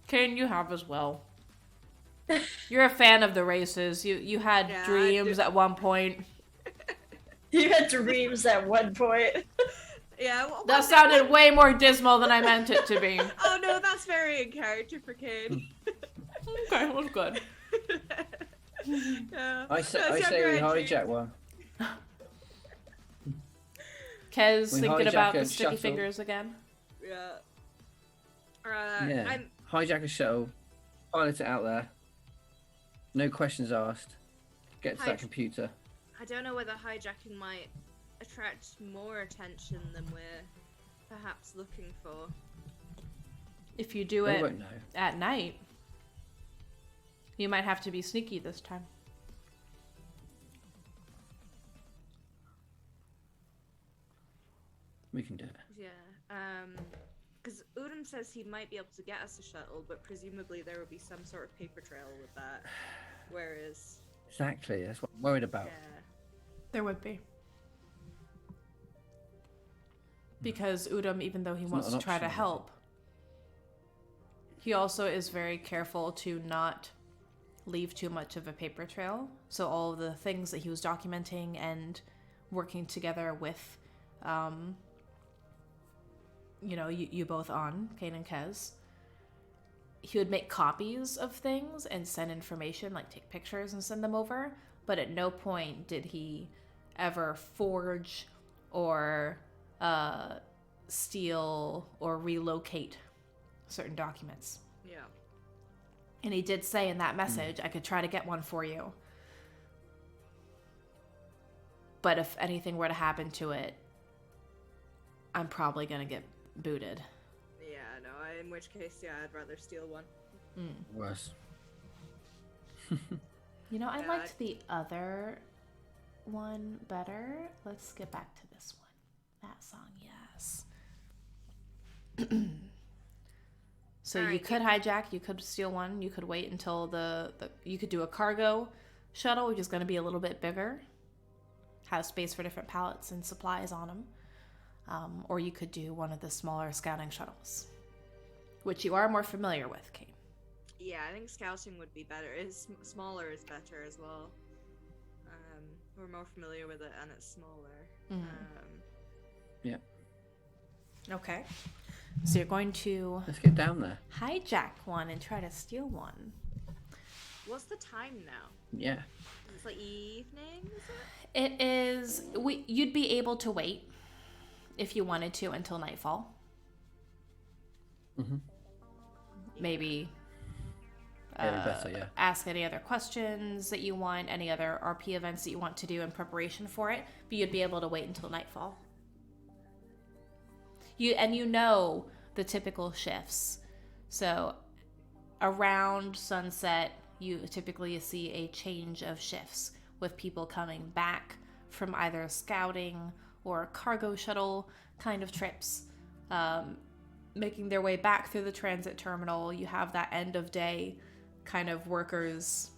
Speaker 1: Cain, you have as well. You're a fan of the races. You had
Speaker 3: Yeah, I
Speaker 1: dreams
Speaker 3: do.
Speaker 1: at one point.
Speaker 4: You had dreams at one point.
Speaker 3: Yeah.
Speaker 1: That sounded way more dismal than I meant it to be.
Speaker 3: Oh no, that's very in character for Cain.
Speaker 1: Okay, that was good.
Speaker 3: Yeah.
Speaker 2: I say we hijack one.
Speaker 1: Kez
Speaker 2: We
Speaker 1: thinking
Speaker 2: hijack
Speaker 1: about
Speaker 2: a
Speaker 1: the sticky
Speaker 2: shuttle.
Speaker 1: fingers again.
Speaker 3: Yeah.
Speaker 2: Yeah. Hijack a shuttle, pilot it out there. No questions asked. Get to that computer.
Speaker 3: I don't know whether hijacking might attract more attention than we're perhaps looking for.
Speaker 1: If you do
Speaker 2: They
Speaker 1: it
Speaker 2: won't know.
Speaker 1: at night, you might have to be sneaky this time.
Speaker 2: We can do it.
Speaker 3: Yeah. Because Udom says he might be able to get us a shuttle, but presumably there will be some sort of paper trail with that. Whereas,
Speaker 2: Exactly. That's what I'm worried about.
Speaker 3: yeah.
Speaker 1: There would be. Because Udom, even though he
Speaker 2: It's
Speaker 1: wants
Speaker 2: not
Speaker 1: to
Speaker 2: an
Speaker 1: try to
Speaker 2: option.
Speaker 1: help, he also is very careful to not leave too much of a paper trail. So all of the things that he was documenting and working together with, you both on, Cain and Kez, he would make copies of things and send information, like take pictures and send them over. But at no point did he ever forge or steal or relocate certain documents.
Speaker 3: Yeah.
Speaker 1: And he did say in that message, I could try to get one for you. But if anything were to happen to it, I'm probably going to get booted.
Speaker 3: Yeah, no, in which case, yeah, I'd rather steal one.
Speaker 2: Worse.
Speaker 1: You know, I
Speaker 3: Yeah,
Speaker 1: liked the other one better. Let's get back to this one. That song, yes. So you
Speaker 3: Alright,
Speaker 1: could hijack, you could steal one, you could wait until you could do a cargo shuttle, which is going to be a little bit bigger, have space for different pallets and supplies on them, or you could do one of the smaller scouting shuttles, which you are more familiar with, Cain.
Speaker 3: Yeah, I think scouting would be better. Smaller is better as well. We're more familiar with it, and it's smaller.
Speaker 2: Yeah.
Speaker 1: Okay. So you're going to
Speaker 2: Let's get down there.
Speaker 1: hijack one and try to steal one.
Speaker 3: What's the time now?
Speaker 2: Yeah.
Speaker 3: It's like evening, is it?
Speaker 1: It is. You'd be able to wait if you wanted to until nightfall.
Speaker 2: Mm-hmm.
Speaker 1: Maybe.
Speaker 2: Better, yeah.
Speaker 1: Ask any other questions that you want, any other RP events that you want to do in preparation for it, but you'd be able to wait until nightfall. You know the typical shifts. So around sunset, you typically see a change of shifts with people coming back from either scouting or cargo shuttle kind of trips, making their way back through the transit terminal. You have that end of day kind of workers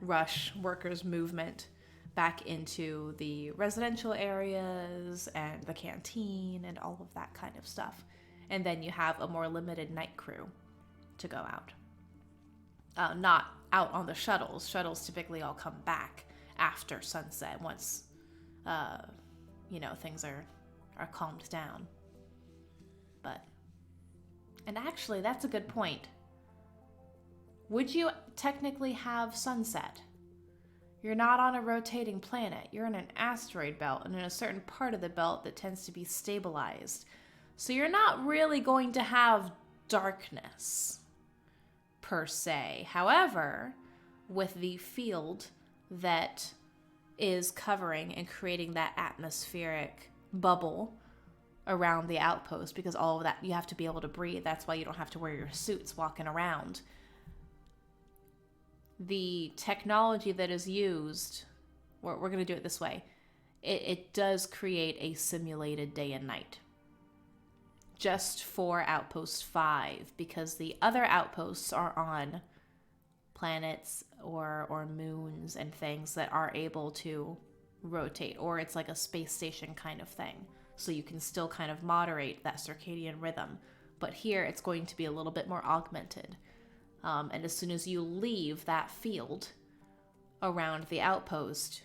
Speaker 1: rush, workers movement back into the residential areas and the canteen and all of that kind of stuff. And then you have a more limited night crew to go out. Not out on the shuttles. Shuttles typically all come back after sunset once, things are calmed down. And actually, that's a good point. Would you technically have sunset? You're not on a rotating planet. You're in an asteroid belt and in a certain part of the belt that tends to be stabilized. So you're not really going to have darkness, per se. However, with the field that is covering and creating that atmospheric bubble around the outpost, because all of that, you have to be able to breathe. That's why you don't have to wear your suits walking around. The technology that is used, we're going to do it this way. It does create a simulated day and night. Just for Outpost 5, because the other outposts are on planets or moons and things that are able to rotate, or it's like a space station kind of thing. So you can still kind of moderate that circadian rhythm. But here it's going to be a little bit more augmented. And as soon as you leave that field around the outpost,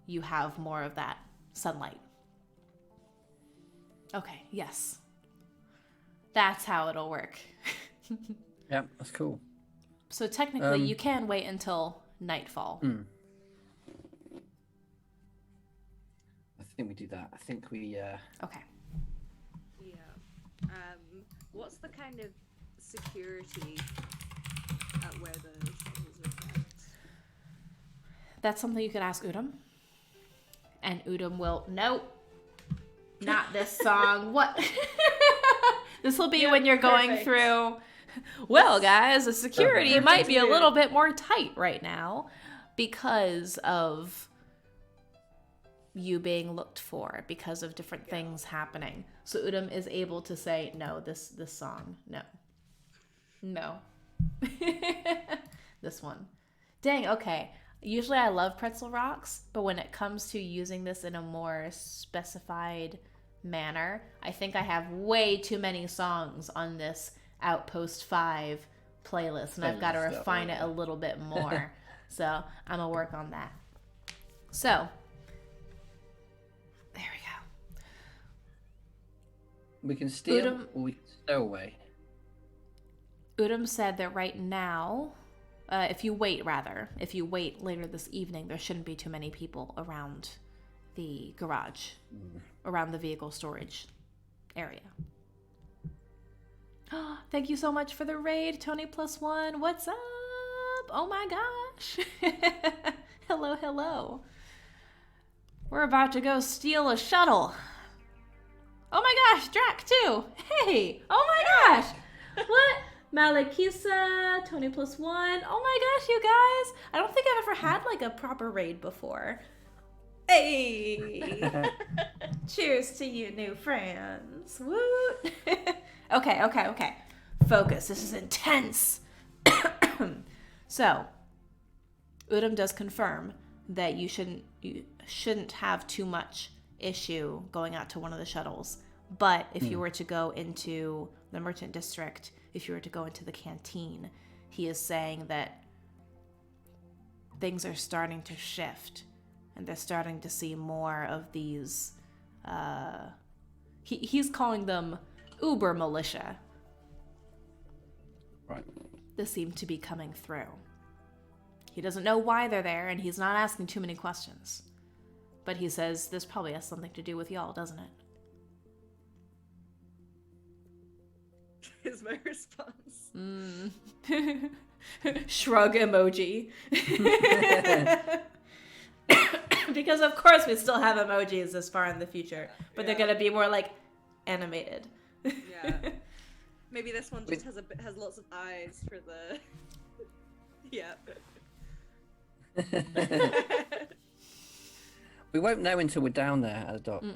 Speaker 1: you have more of that sunlight. Okay, yes. That's how it'll work.
Speaker 2: Yeah, that's cool.
Speaker 1: So technically, you can wait until nightfall.
Speaker 2: I think we do that. I think we...
Speaker 1: Okay.
Speaker 3: Yeah. What's the kind of security at where the shuttles are kept?
Speaker 1: That's something you could ask Udom. And Udom will... Nope. Not this song. What? This will be when you're going through... Well, guys, the security might be a little bit more tight right now because of you being looked for, because of different things happening. So Udom is able to say, no, this song, no. This one. Dang, okay. Usually I love Pretzel Rocks, but when it comes to using this in a more specified manner, I think I have way too many songs on this Outpost 5 playlist, and I've got to refine it a little bit more. So I'm going to work on that. So, there we go.
Speaker 2: We can steal or we can stow away.
Speaker 1: Udom said that right now, if you wait later this evening, there shouldn't be too many people around the garage, around the vehicle storage area. Thank you so much for the raid, Tony+1. What's up? Oh my gosh. Hello. We're about to go steal a shuttle. Oh my gosh, Drac too. Hey. Oh my gosh. What? Malakisa, Tony+1. Oh my gosh, you guys. I don't think I've ever had like a proper raid before. Hey. Cheers to you, new friends. Woot. Okay. Focus. This is intense. So, Udom does confirm that you shouldn't have too much issue going out to one of the shuttles. But if you were to go into the Merchant District, if you were to go into the canteen, he is saying that things are starting to shift, and they're starting to see more of these. He's calling them Uber militia.
Speaker 2: Right.
Speaker 1: They seem to be coming through. He doesn't know why they're there, and he's not asking too many questions. But he says this probably has something to do with y'all, doesn't it?
Speaker 3: Is my response.
Speaker 1: Shrug emoji. Because of course we still have emojis this far in the future, but they're gonna be more like animated.
Speaker 3: Yeah. Maybe this one just has lots of eyes for the. Yeah.
Speaker 2: We won't know until we're down there at the docks.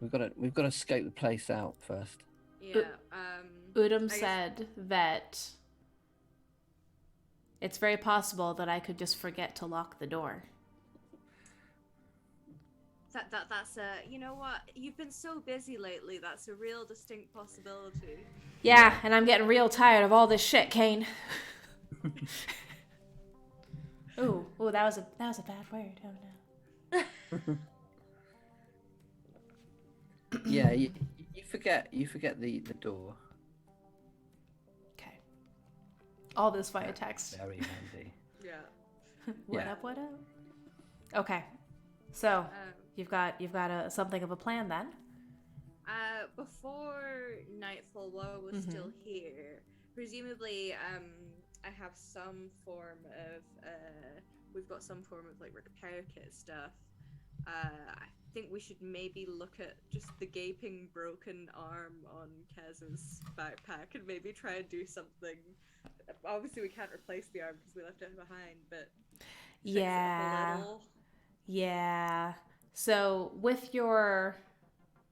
Speaker 2: We've got to scope the place out first.
Speaker 3: Yeah.
Speaker 1: Udom said that it's very possible that I could just forget to lock the door.
Speaker 3: That's a, you know what? You've been so busy lately. That's a real distinct possibility.
Speaker 1: Yeah, and I'm getting real tired of all this shit, Cain. Ooh, that was a bad word. Oh no.
Speaker 2: Yeah, you forget the door.
Speaker 1: Okay. All this via text.
Speaker 2: Very handy.
Speaker 3: Yeah.
Speaker 1: What up? Okay. So, you've got something of a plan then?
Speaker 3: Before nightfall, while I was still here, presumably, I have some form of, we've got some form of like repair kit stuff. think we should maybe look at just the gaping broken arm on Kez's backpack and maybe try and do something. Obviously, we can't replace the arm because we left it behind, but fix it up a little.
Speaker 1: Yeah. So with your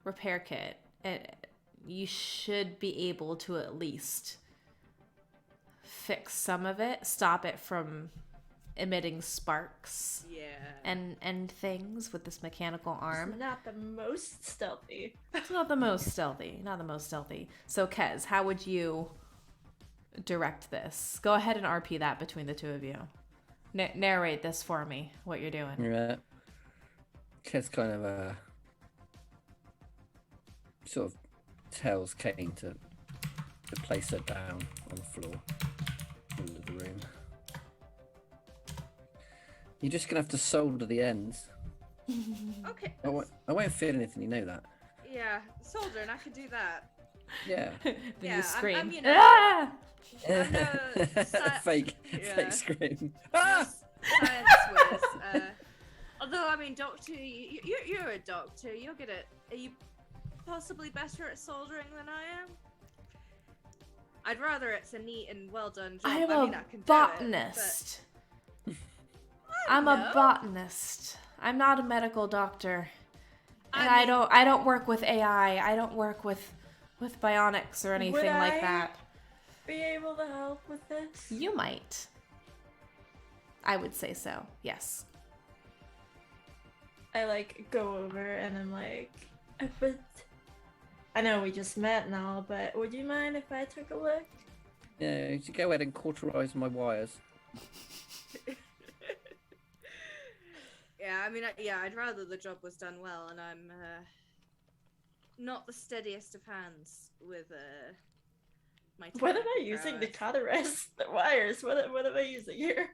Speaker 1: repair kit, you should be able to at least fix some of it, stop it from emitting sparks.
Speaker 3: Yeah.
Speaker 1: And things with this mechanical arm.
Speaker 4: It's not the most stealthy.
Speaker 1: It's not the most stealthy. Not the most stealthy. So Kez, how would you direct this? Go ahead and RP that between the two of you. Narrate this for me, what you're doing.
Speaker 2: Yeah. Kez kind of sort of tells Cain to place her down on the floor, middle of the room. You're just gonna have to solder the ends.
Speaker 3: Okay.
Speaker 2: I won't feel anything, you know that.
Speaker 3: Yeah, soldering, I could do that.
Speaker 2: Yeah.
Speaker 1: Then
Speaker 3: Yeah,
Speaker 1: you scream.
Speaker 3: I'm, you know,
Speaker 1: Ah!
Speaker 2: fake
Speaker 3: Yeah.
Speaker 2: scream. Ah!
Speaker 3: Science whiz. Although, I mean, doctor, you're a doctor. You're good at. Are you possibly better at soldering than I am? I'd rather it's a neat and well done job.
Speaker 1: I'm
Speaker 3: I mean,
Speaker 1: a
Speaker 3: I can
Speaker 1: botanist.
Speaker 3: Do it,
Speaker 1: I'm
Speaker 3: but...
Speaker 1: a botanist. I'm not a medical doctor. And
Speaker 3: I mean-
Speaker 1: I don't work with AI. I don't work with bionics or anything
Speaker 4: Would
Speaker 1: like
Speaker 4: I
Speaker 1: that.
Speaker 4: be able to help with this?
Speaker 1: You might. I would say so. Yes.
Speaker 4: I like go over and I'm like, but I know we just met and all, but would you mind if I took a look?
Speaker 2: Yeah, you should go ahead and cauterize my wires.
Speaker 3: Yeah, I mean, I'd rather the job was done well, and I'm not the steadiest of hands with my.
Speaker 4: What am I using to cauterize the wires? What am I using here?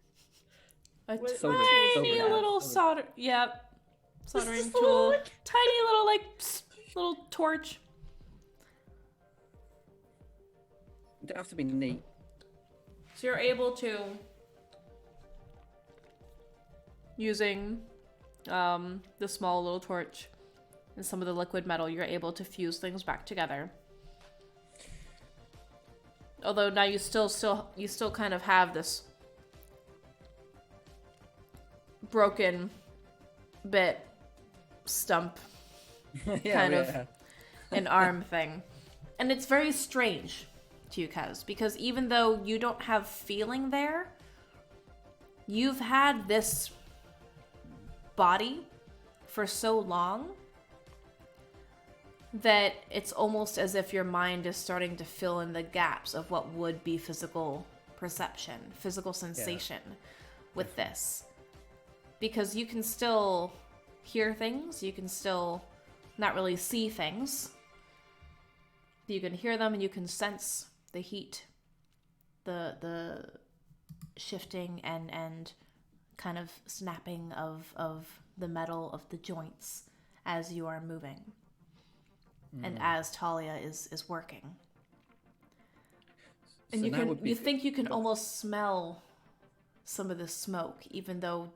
Speaker 1: A
Speaker 4: What-
Speaker 2: Soldering-
Speaker 1: tiny
Speaker 2: soldering.
Speaker 1: little solder. Yep. Soldering
Speaker 4: just a
Speaker 1: tool.
Speaker 4: little, like-
Speaker 1: Tiny little little torch.
Speaker 2: You don't have to be neat.
Speaker 1: So you're able to, using the small little torch and some of the liquid metal, you're able to fuse things back together. Although now you still kind of have this broken bit stump kind of an arm thing. And it's very strange to you, Kez, because even though you don't have feeling there, you've had this body for so long that it's almost as if your mind is starting to fill in the gaps of what would be physical perception, physical sensation with this. Because you can still hear things, you can still not really see things. You can hear them and you can sense the heat, the shifting and kind of snapping of the metal of the joints as you are moving. And as Thalia is working. And
Speaker 2: So
Speaker 1: you think you can almost smell some of the smoke, even though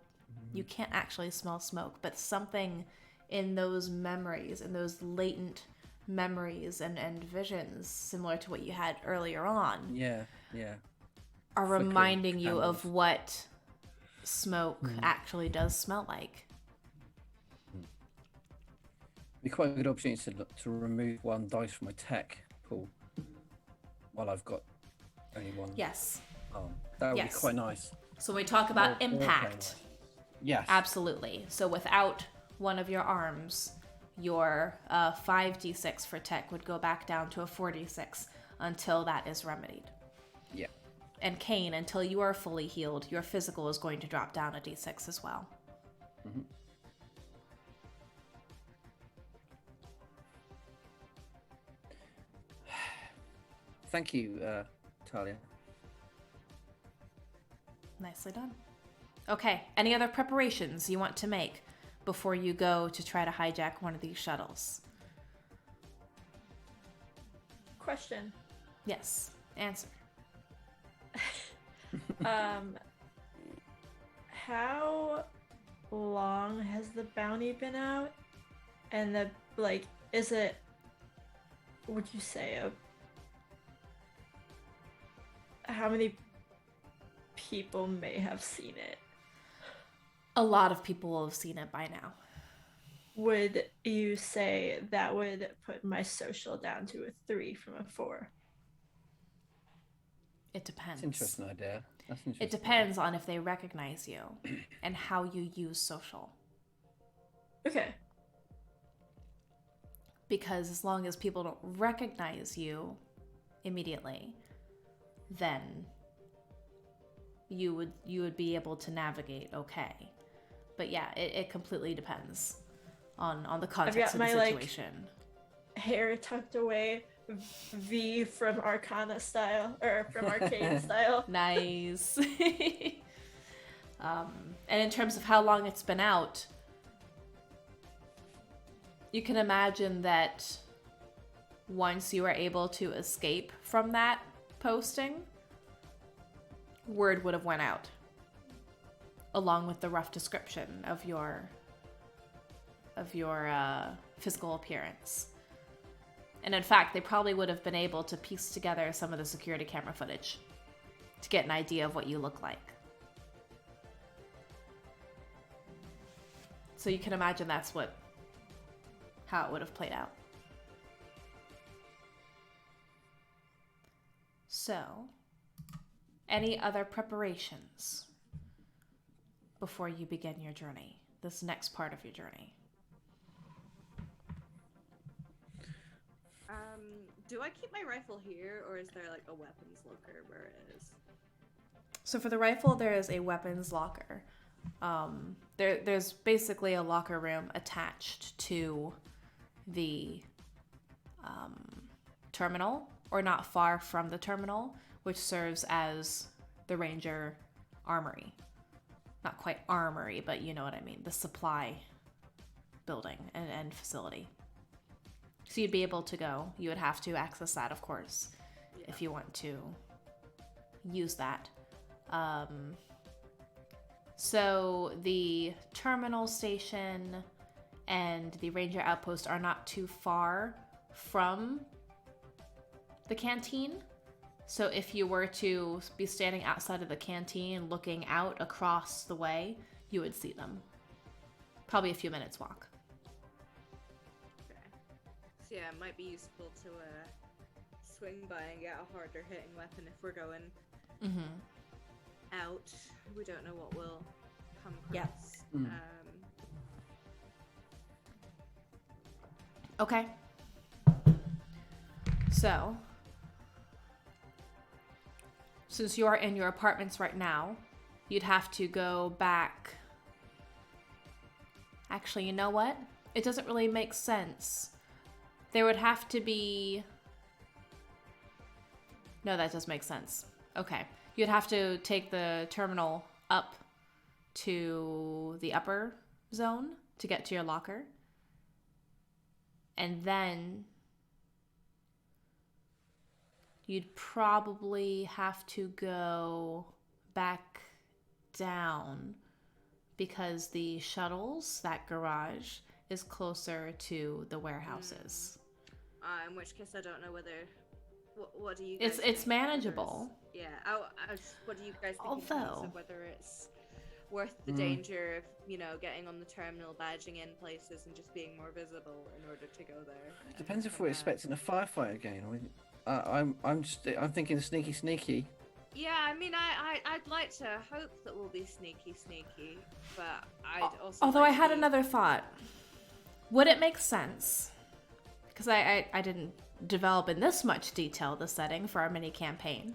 Speaker 1: you can't actually smell smoke, but something in those memories and those latent memories and visions, similar to what you had earlier on, are
Speaker 2: Flickering
Speaker 1: reminding you of
Speaker 2: candles.
Speaker 1: what smoke actually does smell like.
Speaker 2: It'd be quite a good opportunity to remove one dice from my tech pool while I've got only one
Speaker 1: Yes.
Speaker 2: arm. That would
Speaker 1: Yes.
Speaker 2: be quite nice.
Speaker 1: So we talk about
Speaker 2: Or- or
Speaker 1: impact.
Speaker 2: Yes.
Speaker 1: Absolutely. So without one of your arms, your 5d6 for tech would go back down to a 4d6 until that is remedied.
Speaker 2: Yeah.
Speaker 1: And Cain, until you are fully healed, your physical is going to drop down a d6 as well.
Speaker 2: Mm-hmm. Thank you, Thalia.
Speaker 1: Nicely done. Okay, any other preparations you want to make before you go to try to hijack one of these shuttles?
Speaker 4: Question.
Speaker 1: Yes. Answer.
Speaker 4: How long has the bounty been out? And the like, is it? Would you say how many people may have seen it?
Speaker 1: A lot of people will have seen it by now.
Speaker 4: Would you say that would put my social down to a 3 from a 4?
Speaker 1: It depends.
Speaker 2: That's an interesting idea. That's interesting.
Speaker 1: It depends on if they recognize you and how you use social.
Speaker 4: Okay.
Speaker 1: Because as long as people don't recognize you immediately, then you would be able to navigate okay. But yeah, it completely depends on the context of the situation.
Speaker 4: Hair tucked away, V from Arcana style, or from Arcane style.
Speaker 1: Nice. And in terms of how long it's been out, you can imagine that once you are able to escape from that posting, word would have went out, along with the rough description of your physical appearance. And in fact, they probably would have been able to piece together some of the security camera footage to get an idea of what you look like. So you can imagine that's how it would have played out. So, any other preparations before you begin your journey, this next part of your journey?
Speaker 3: Do I keep my rifle here, or is there like a weapons locker where it is?
Speaker 1: So for the rifle, there is a weapons locker. There's basically a locker room attached to the terminal, or not far from the terminal, which serves as the Ranger armory. Not quite armory, but you know what I mean. The supply building and facility. So you'd be able to go. You would have to access that, of course, if you want to use that. So the terminal station and the Ranger Outpost are not too far from the canteen. So if you were to be standing outside of the canteen looking out across the way, you would see them. Probably a few minutes walk.
Speaker 3: Okay. So yeah, it might be useful to swing by and get a harder hitting weapon if we're going out. We don't know what will come across.
Speaker 1: Yeah. Okay. So, since you are in your apartments right now, you'd have to go back. Actually, you know what? It doesn't really make sense. There would have to be... No, that does make sense. Okay. You'd have to take the terminal up to the upper zone to get to your locker. And then you'd probably have to go back down because the shuttles, that garage, is closer to the warehouses.
Speaker 3: In which case, I don't know whether... What do you guys think?
Speaker 1: It's manageable.
Speaker 3: Yeah. What do you guys think in terms
Speaker 1: Although...
Speaker 3: of whether it's worth the danger of, getting on the terminal, badging in places, and just being more visible in order to go there?
Speaker 2: It depends if we're expecting a firefight again. I'm thinking sneaky.
Speaker 3: Yeah, I mean, I'd like to hope that we'll be sneaky, but I'd also.
Speaker 1: Although I had another thought. Would it make sense? Because I didn't develop in this much detail the setting for our mini campaign.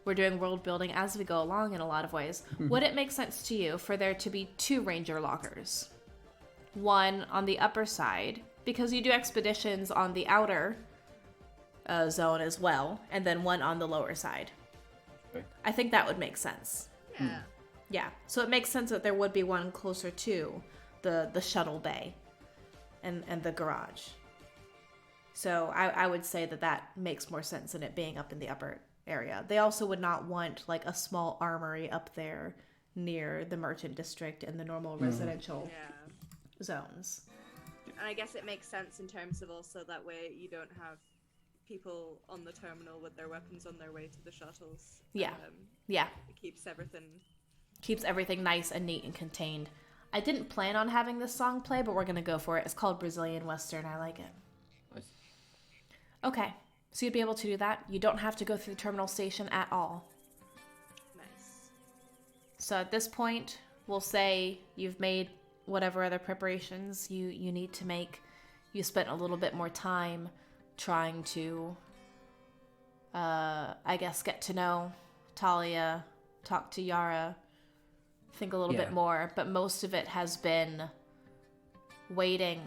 Speaker 1: We're doing world building as we go along in a lot of ways. Would it make sense to you for there to be 2 ranger lockers? One on the upper side, because you do expeditions on the outer zone as well, and then one on the lower side.
Speaker 2: Okay.
Speaker 1: I think that would make sense.
Speaker 3: Yeah.
Speaker 1: Yeah, so it makes sense that there would be one closer to the shuttle bay and the garage. So I would say that makes more sense than it being up in the upper area. They also would not want like a small armory up there near the merchant district and the normal residential zones.
Speaker 3: And I guess it makes sense in terms of also that way you don't have people on the terminal with their weapons on their way to the shuttles.
Speaker 1: Yeah.
Speaker 3: It keeps
Speaker 1: everything nice and neat and contained. I didn't plan on having this song play, but we're going to go for it. It's called Brazilian Western. I like it.
Speaker 2: Nice.
Speaker 1: Okay. So you'd be able to do that. You don't have to go through the terminal station at all.
Speaker 3: nice.
Speaker 1: So at this point, we'll say you've made whatever other preparations you need to make. You spent a little bit more time trying to, I guess, get to know Thalia, talk to Yara, think a little bit more, but most of it has been waiting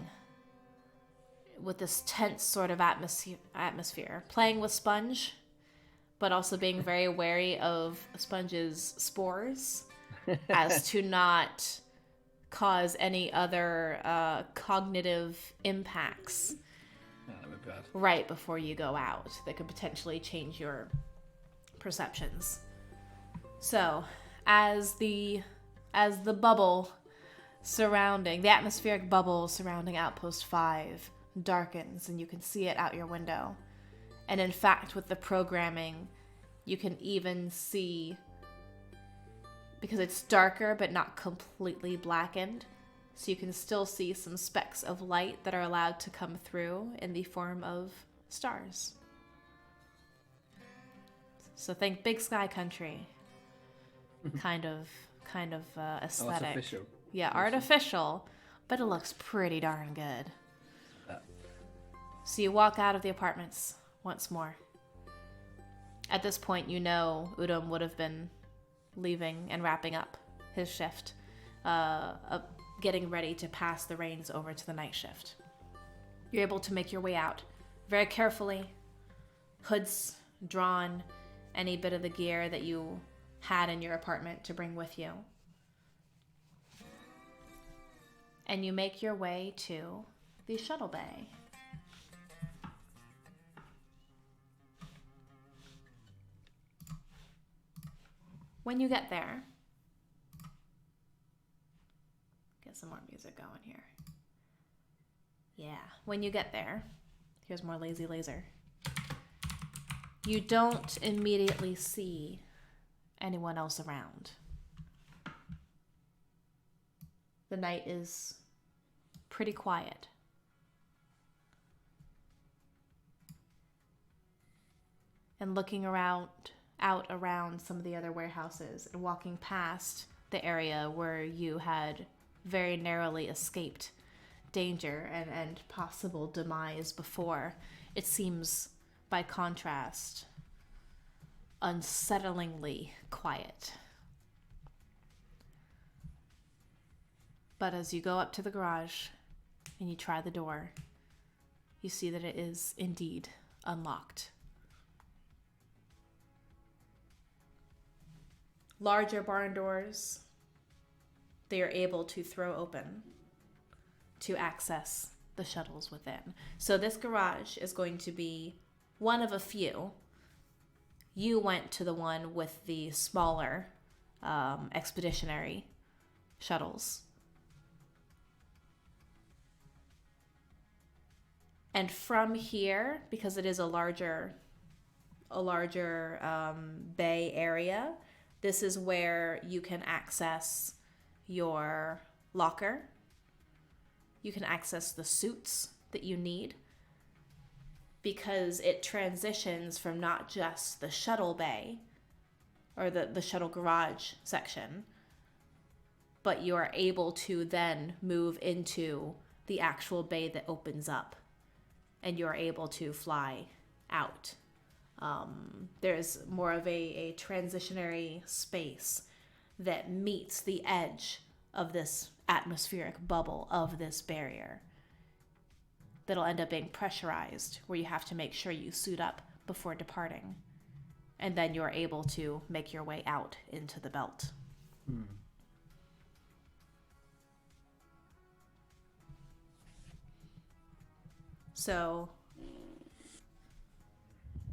Speaker 1: with this tense sort of atmosphere, playing with Sponge, but also being very wary of Sponge's spores as to not cause any other cognitive impacts
Speaker 2: That would be bad.
Speaker 1: right before you go out that could potentially change your perceptions. So, as the bubble surrounding, the atmospheric bubble surrounding Outpost 5 darkens and you can see it out your window. And in fact, with the programming, you can even see, because it's darker but not completely blackened, so you can still see some specks of light that are allowed to come through in the form of stars. So think Big Sky Country kind of aesthetic.
Speaker 2: Artificial.
Speaker 1: Yeah, artificial, but it looks pretty darn good. So you walk out of the apartments once more. At this point, you know Udom would have been leaving and wrapping up his shift, getting ready to pass the reins over to the night shift. You're able to make your way out very carefully, hoods drawn, any bit of the gear that you had in your apartment to bring with you. And you make your way to the shuttle bay. When you get there, get some more music going here. Yeah, when you get there, here's more Lazy Laser. You don't immediately see anyone else around. The night is pretty quiet. And looking out around some of the other warehouses and walking past the area where you had very narrowly escaped danger and possible demise before, it seems, by contrast, unsettlingly quiet. But as you go up to the garage and you try the door, you see that it is indeed unlocked. Larger barn doors, they are able to throw open to access the shuttles within. So this garage is going to be one of a few. You went to the one with the smaller expeditionary shuttles. And from here, because it is a larger bay area, this is where you can access your locker. You can access the suits that you need, because it transitions from not just the shuttle bay or the shuttle garage section, but you are able to then move into the actual bay that opens up and you're able to fly out. There's more of a transitionary space that meets the edge of this atmospheric bubble of this barrier that'll end up being pressurized, where you have to make sure you suit up before departing, and then you're able to make your way out into the belt. So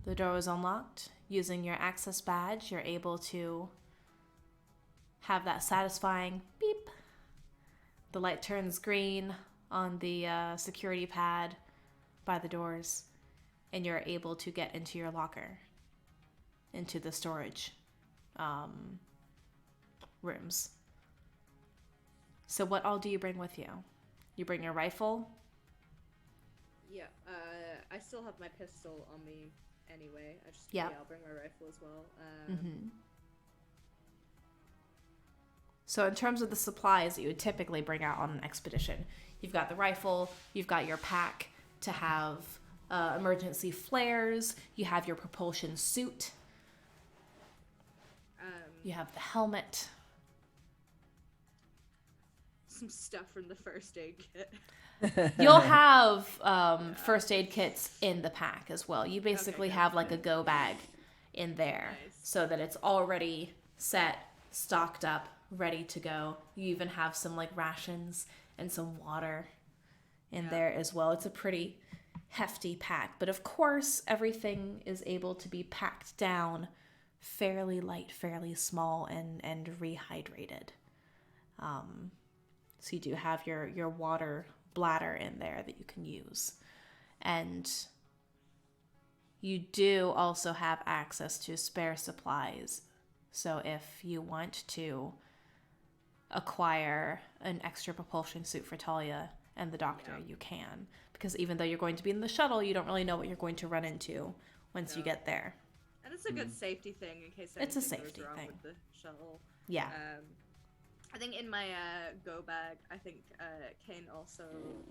Speaker 1: the door is unlocked. Using your access badge, you're able to have that satisfying beep. The light turns green, on the security pad by the doors, and you're able to get into your locker, into the storage rooms. So what all do you bring with you? You bring your rifle?
Speaker 3: Yeah, I still have my pistol on me anyway. I'll bring my rifle as well.
Speaker 1: So in terms of the supplies that you would typically bring out on an expedition, you've got the rifle, you've got your pack to have emergency flares, you have your propulsion suit, you have the helmet.
Speaker 3: Some stuff from the first aid kit.
Speaker 1: You'll have first aid kits in the pack as well. You basically have like a go bag in there, so that it's already set, stocked up, ready to go. You even have some like rations and some water in there as well. It's a pretty hefty pack, but of course everything is able to be packed down fairly light, fairly small, and rehydrated. So you do have your water bladder in there that you can use. And you do also have access to spare supplies. So if you want to acquire an extra propulsion suit for Thalia and the doctor, you can. Because even though you're going to be in the shuttle, you don't really know what you're going to run into once you get there.
Speaker 3: And it's a good safety thing in case
Speaker 1: it's a
Speaker 3: anything
Speaker 1: safety
Speaker 3: goes wrong
Speaker 1: thing
Speaker 3: with the shuttle.
Speaker 1: Yeah.
Speaker 3: I think in my go bag, I think Cain also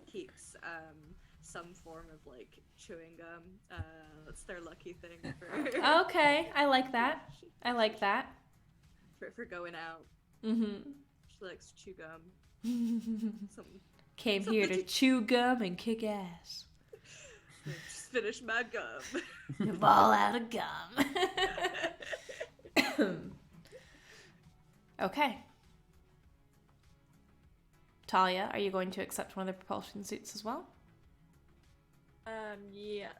Speaker 3: keeps some form of like chewing gum. That's their lucky thing for.
Speaker 1: Okay, I like that. I like that.
Speaker 3: For going out.
Speaker 1: Mm-hmm.
Speaker 3: She likes to chew gum.
Speaker 1: Came here to chew gum and kick ass.
Speaker 3: Just finish my gum.
Speaker 1: You're all out of gum. Okay. Thalia, are you going to accept one of the propulsion suits as well?
Speaker 4: Yes.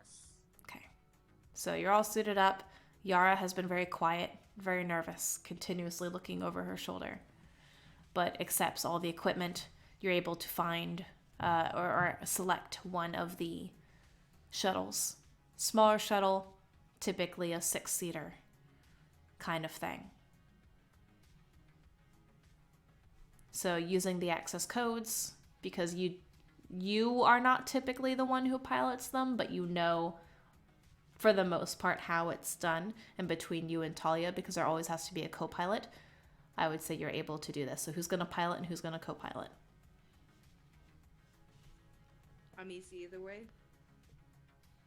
Speaker 1: Okay. So you're all suited up. Yara has been very quiet, very nervous, continuously looking over her shoulder, but accepts all the equipment. You're able to find or select one of the shuttles. Smaller shuttle, typically a 6-seater kind of thing. So using the access codes, because you are not typically the one who pilots them, but you know for the most part how it's done, and between you and Thalia, because there always has to be a co-pilot, I would say you're able to do this. So who's going to pilot and who's going to co-pilot?
Speaker 3: I'm easy either way.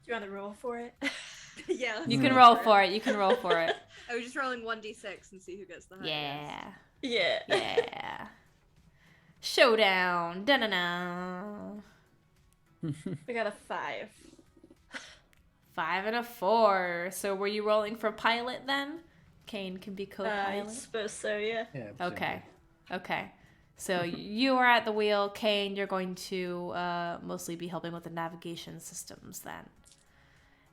Speaker 4: Do you want to roll for it?
Speaker 3: Yeah.
Speaker 1: You can roll for it. You can roll for it.
Speaker 3: I was just rolling 1d6 and see who gets the highest.
Speaker 1: Yeah. Showdown. Da-na-na.
Speaker 4: We got a 5.
Speaker 1: 5 and a 4. So were you rolling for pilot then? Cain can be co-pilot?
Speaker 4: I suppose so, yeah.
Speaker 1: Okay. So you are at the wheel. Cain, you're going to mostly be helping with the navigation systems then.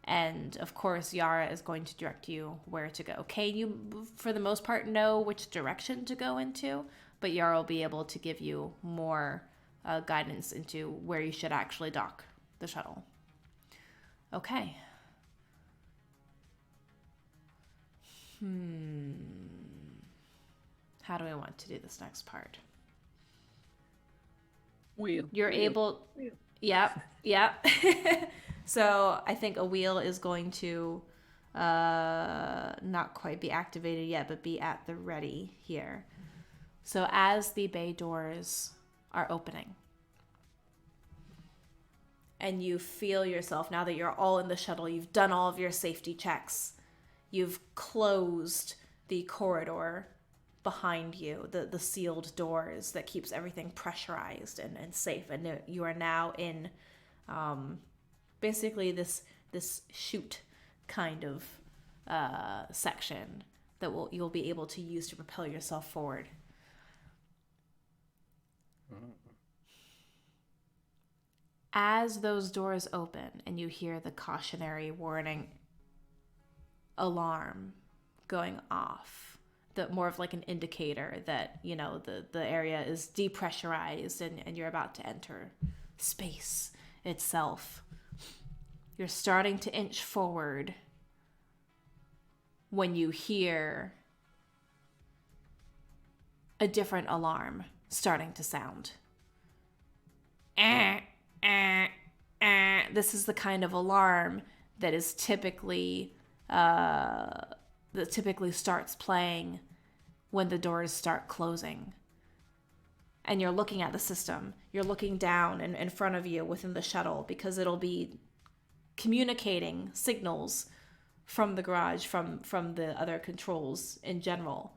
Speaker 1: And of course, Yara is going to direct you where to go. Cain, you, for the most part, know which direction to go into, but Yara will be able to give you more guidance into where you should actually dock the shuttle. Okay. How do I want to do this next part? You're able... Yep. So I think a wheel is going to not quite be activated yet, but be at the ready here. So as the bay doors are opening, and you feel yourself, now that you're all in the shuttle, you've done all of your safety checks, you've closed the corridor behind you, the sealed doors that keeps everything pressurized and safe, and you are now in basically this chute kind of section that you'll be able to use to propel yourself forward. As those doors open and you hear the cautionary warning alarm going off, more of like an indicator that, the area is depressurized and you're about to enter space itself. You're starting to inch forward when you hear a different alarm starting to sound. This is the kind of alarm that is typically starts playing when the doors start closing. And you're looking at the system. You're looking down and in front of you within the shuttle, because it'll be communicating signals from the garage, from the other controls in general.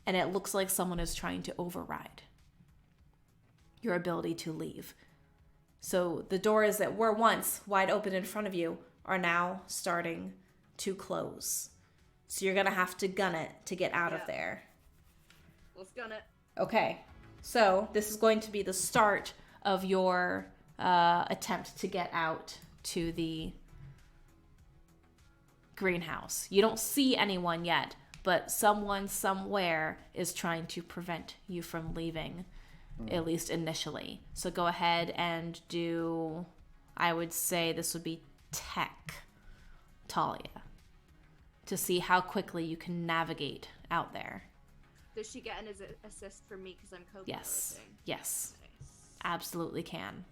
Speaker 1: And it looks like someone is trying to override your ability to leave. So the doors that were once wide open in front of you are now starting to close. So you're going to have to gun it to get out of there.
Speaker 3: Let's gun it.
Speaker 1: Okay. So this is going to be the start of your attempt to get out to the greenhouse. You don't see anyone yet, but someone somewhere is trying to prevent you from leaving, at least initially. So go ahead and do, I would say this would be tech, Thalia, to see how quickly you can navigate out there.
Speaker 3: Does she get an assist from me because I'm co-piloting?
Speaker 1: Yes. Yes.
Speaker 3: Nice.
Speaker 1: Absolutely can.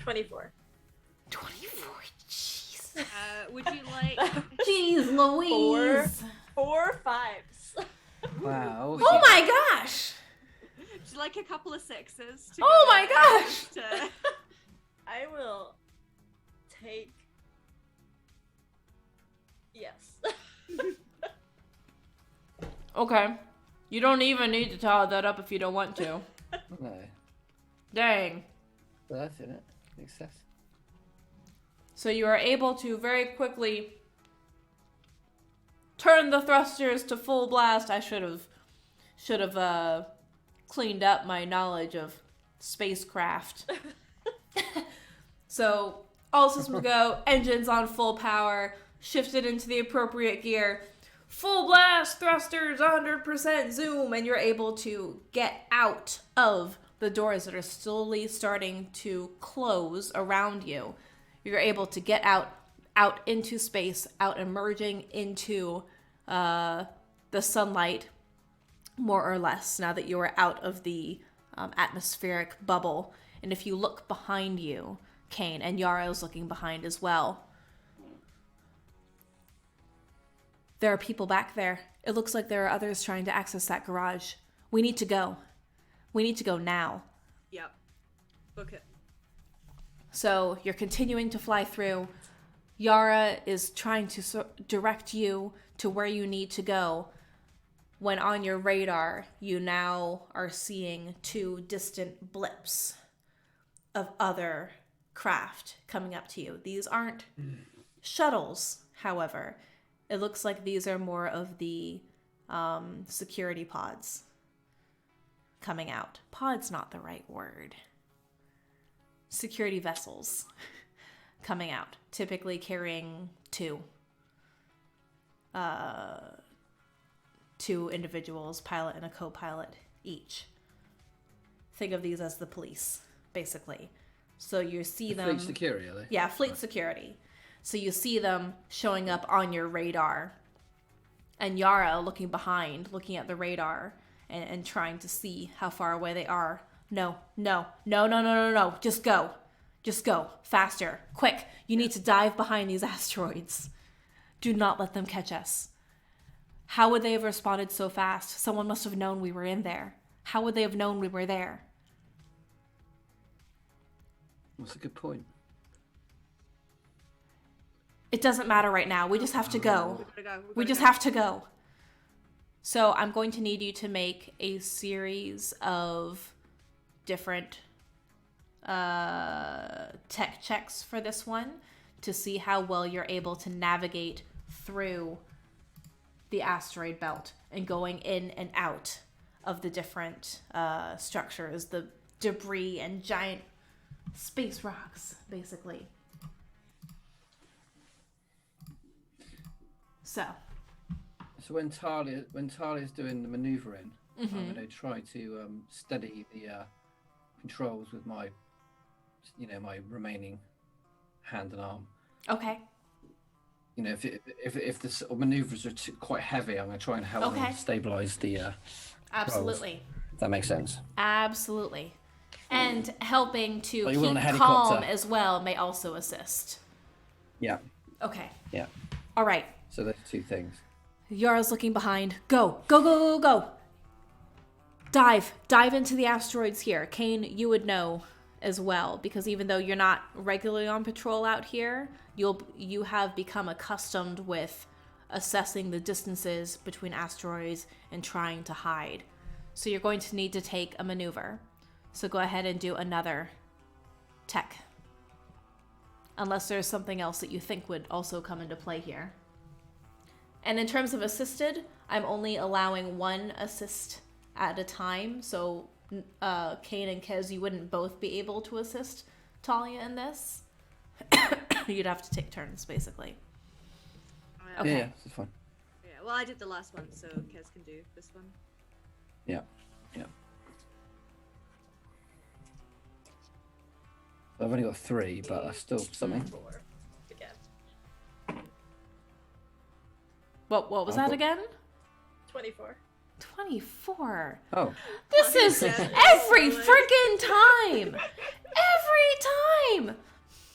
Speaker 4: 24.
Speaker 1: 24. Jeez.
Speaker 3: Would you like...
Speaker 1: Jeez Louise.
Speaker 4: Four fives.
Speaker 2: Wow.
Speaker 1: Oh my gosh.
Speaker 3: Would you like a couple of sixes? To
Speaker 1: Oh
Speaker 3: go
Speaker 1: my
Speaker 3: in
Speaker 1: gosh.
Speaker 3: to-
Speaker 4: I will take. Yes.
Speaker 1: Okay. You don't even need to tally that up if you don't want to.
Speaker 2: No.
Speaker 1: Dang.
Speaker 2: Well, that's in it. Success.
Speaker 1: So you are able to very quickly turn the thrusters to full blast. I should have cleaned up my knowledge of spacecraft. So all systems go, engines on full power, shifted into the appropriate gear, full blast, thrusters, 100% zoom, and you're able to get out of the doors that are slowly starting to close around you. You're able to get out into space, out emerging into the sunlight, more or less, now that you are out of the atmospheric bubble. And if you look behind you, Cain, and Yara is looking behind as well, there are people back there. It looks like there are others trying to access that garage. We need to go. We need to go now.
Speaker 3: Yep. Book it.
Speaker 1: So you're continuing to fly through. Yara is trying to direct you to where you need to go, when on your radar, you now are seeing 2 distant blips of other craft coming up to you. These aren't shuttles, however. It looks like these are more of the security pods coming out. Pod's not the right word. Security vessels coming out, typically carrying 2 individuals, pilot and a co-pilot each. Think of these as the police, basically. So you see them...
Speaker 2: Fleet security, are they?
Speaker 1: Yeah, fleet security. So you see them showing up on your radar. And Yara looking behind, looking at the radar, and trying to see how far away they are. No. Just go. Just go. Faster. Quick. You need to dive behind these asteroids. Do not let them catch us. How would they have responded so fast? Someone must have known we were in there. How would they have known we were there?
Speaker 2: That's a good point.
Speaker 1: It doesn't matter right now. We just have to go. We just
Speaker 3: go.
Speaker 1: have to go. So I'm going to need you to make a series of different tech checks for this one to see how well you're able to navigate through the asteroid belt and going in and out of the different structures, the debris and giant space rocks, basically. So
Speaker 2: when Talia's doing the manoeuvring, I'm going to try to steady the controls with my, my remaining hand and arm.
Speaker 1: Okay.
Speaker 2: If the sort of maneuvers are quite heavy, I'm going to try and help them stabilize the.
Speaker 1: Absolutely.
Speaker 2: Roles, if that makes sense.
Speaker 1: Absolutely. And helping to
Speaker 2: Like
Speaker 1: keep calm as well may also assist.
Speaker 2: Yeah.
Speaker 1: Okay.
Speaker 2: Yeah.
Speaker 1: All right.
Speaker 2: So there's two things.
Speaker 1: Yara's looking behind. Go. Go, go, go, go. Dive into the asteroids here. Cain, you would know as well, because even though you're not regularly on patrol out here, you have become accustomed with assessing the distances between asteroids and trying to hide. So you're going to need to take a maneuver. So go ahead and do another tech. Unless there's something else that you think would also come into play here. And in terms of assisted, I'm only allowing one assist at a time. So Cain and Kez, you wouldn't both be able to assist Thalia in this. You'd have to take turns, basically. Okay.
Speaker 2: Yeah, that's fine.
Speaker 3: Yeah, well, I did the last one, so Kez can do this one.
Speaker 2: Yeah. I've only got 3, but that's still something.
Speaker 4: 4 again.
Speaker 1: What was that again?
Speaker 4: 24.
Speaker 1: 24.
Speaker 2: Oh.
Speaker 1: This is every freaking time. Every time.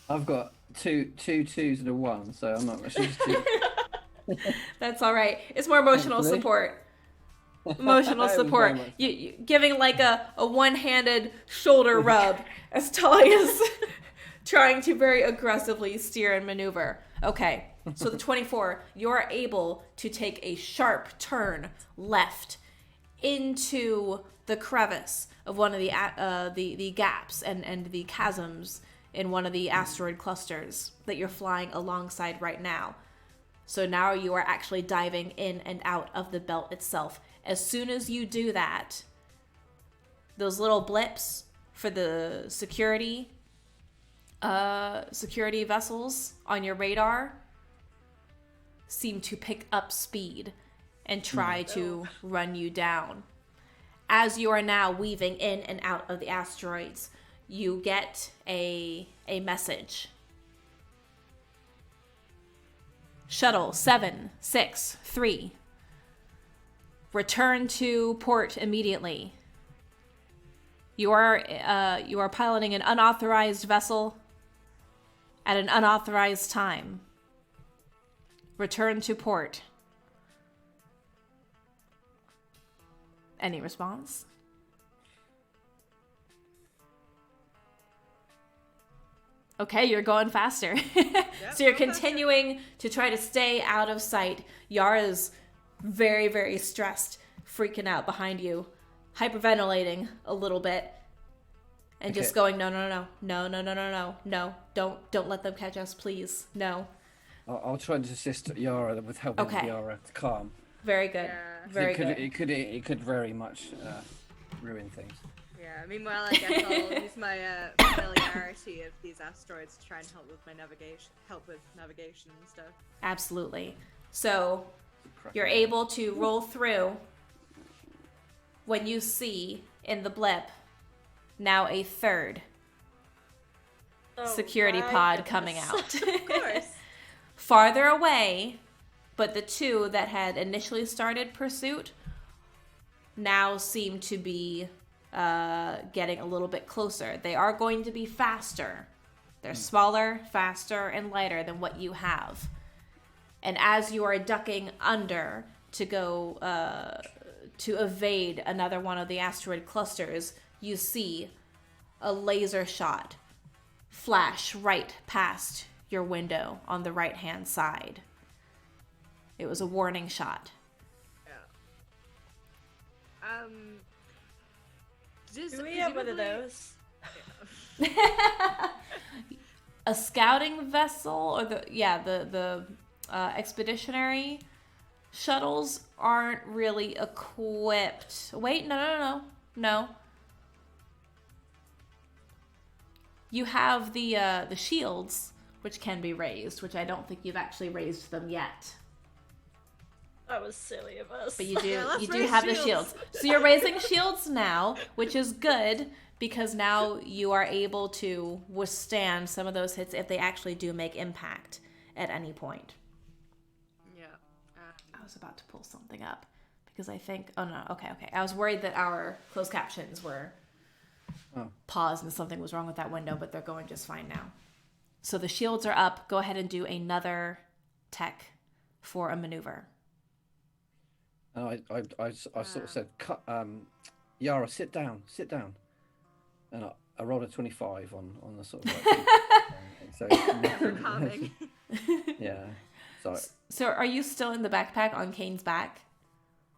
Speaker 2: I've got two 2s and a 1, so I'm not. I should just do.
Speaker 1: That's all right. It's more emotional
Speaker 2: Hopefully.
Speaker 1: support. Emotional support. You giving like a one-handed shoulder rub as Talia's trying to very aggressively steer and maneuver. Okay, so the 24, you're able to take a sharp turn left into the crevice of one of the gaps and the chasms in one of the asteroid clusters that you're flying alongside right now. So now you are actually diving in and out of the belt itself. As soon as you do that, those little blips for the security vessels on your radar seem to pick up speed and try to run you down. As you are now weaving in and out of the asteroids, you get a message. Shuttle 763. Return to port immediately. You are piloting an unauthorized vessel at an unauthorized time. Return to port. Any response? Okay, you're going faster. So you're continuing to try to stay out of sight. Yara's very, very stressed, freaking out behind you, hyperventilating a little bit, and just going, no, don't let them catch us, please, no.
Speaker 2: I'll try and assist Yara with helping Yara to calm.
Speaker 1: Very good, very good.
Speaker 2: It could very much ruin things.
Speaker 3: Yeah, meanwhile, I guess I'll use my familiarity of these asteroids to try and help with navigation and stuff.
Speaker 1: Absolutely. So you're able to roll through when you see in the blip now a third security pod coming out.
Speaker 3: Of course.
Speaker 1: Farther away, but the 2 that had initially started pursuit now seem to be getting a little bit closer. They are going to be faster. They're smaller, faster, and lighter than what you have. And as you are ducking under to go to evade another one of the asteroid clusters, you see a laser shot flash right past your window on the right-hand side. It was a warning shot.
Speaker 3: Yeah.
Speaker 4: Do we have one of those?
Speaker 1: A scouting vessel, or the expeditionary shuttles aren't really equipped. Wait, no. You have the shields, which can be raised, which I don't think you've actually raised them yet.
Speaker 4: That was silly of us.
Speaker 1: But you do
Speaker 3: let's
Speaker 1: you do
Speaker 3: raise
Speaker 1: have the
Speaker 3: shields.
Speaker 1: shields. So you're raising shields now, which is good because now you are able to withstand some of those hits if they actually do make impact at any point.
Speaker 3: Yeah.
Speaker 1: I was about to pull something up because I think okay. I was worried that our closed captions were paused and something was wrong with that window, but they're going just fine now. So the shields are up. Go ahead and do another tech for a maneuver.
Speaker 2: And I sort of said, Yara, sit down. And I rolled a 25 on the sort of like, so
Speaker 3: Calming.
Speaker 2: yeah.
Speaker 1: So are you still in the backpack on Cain's back?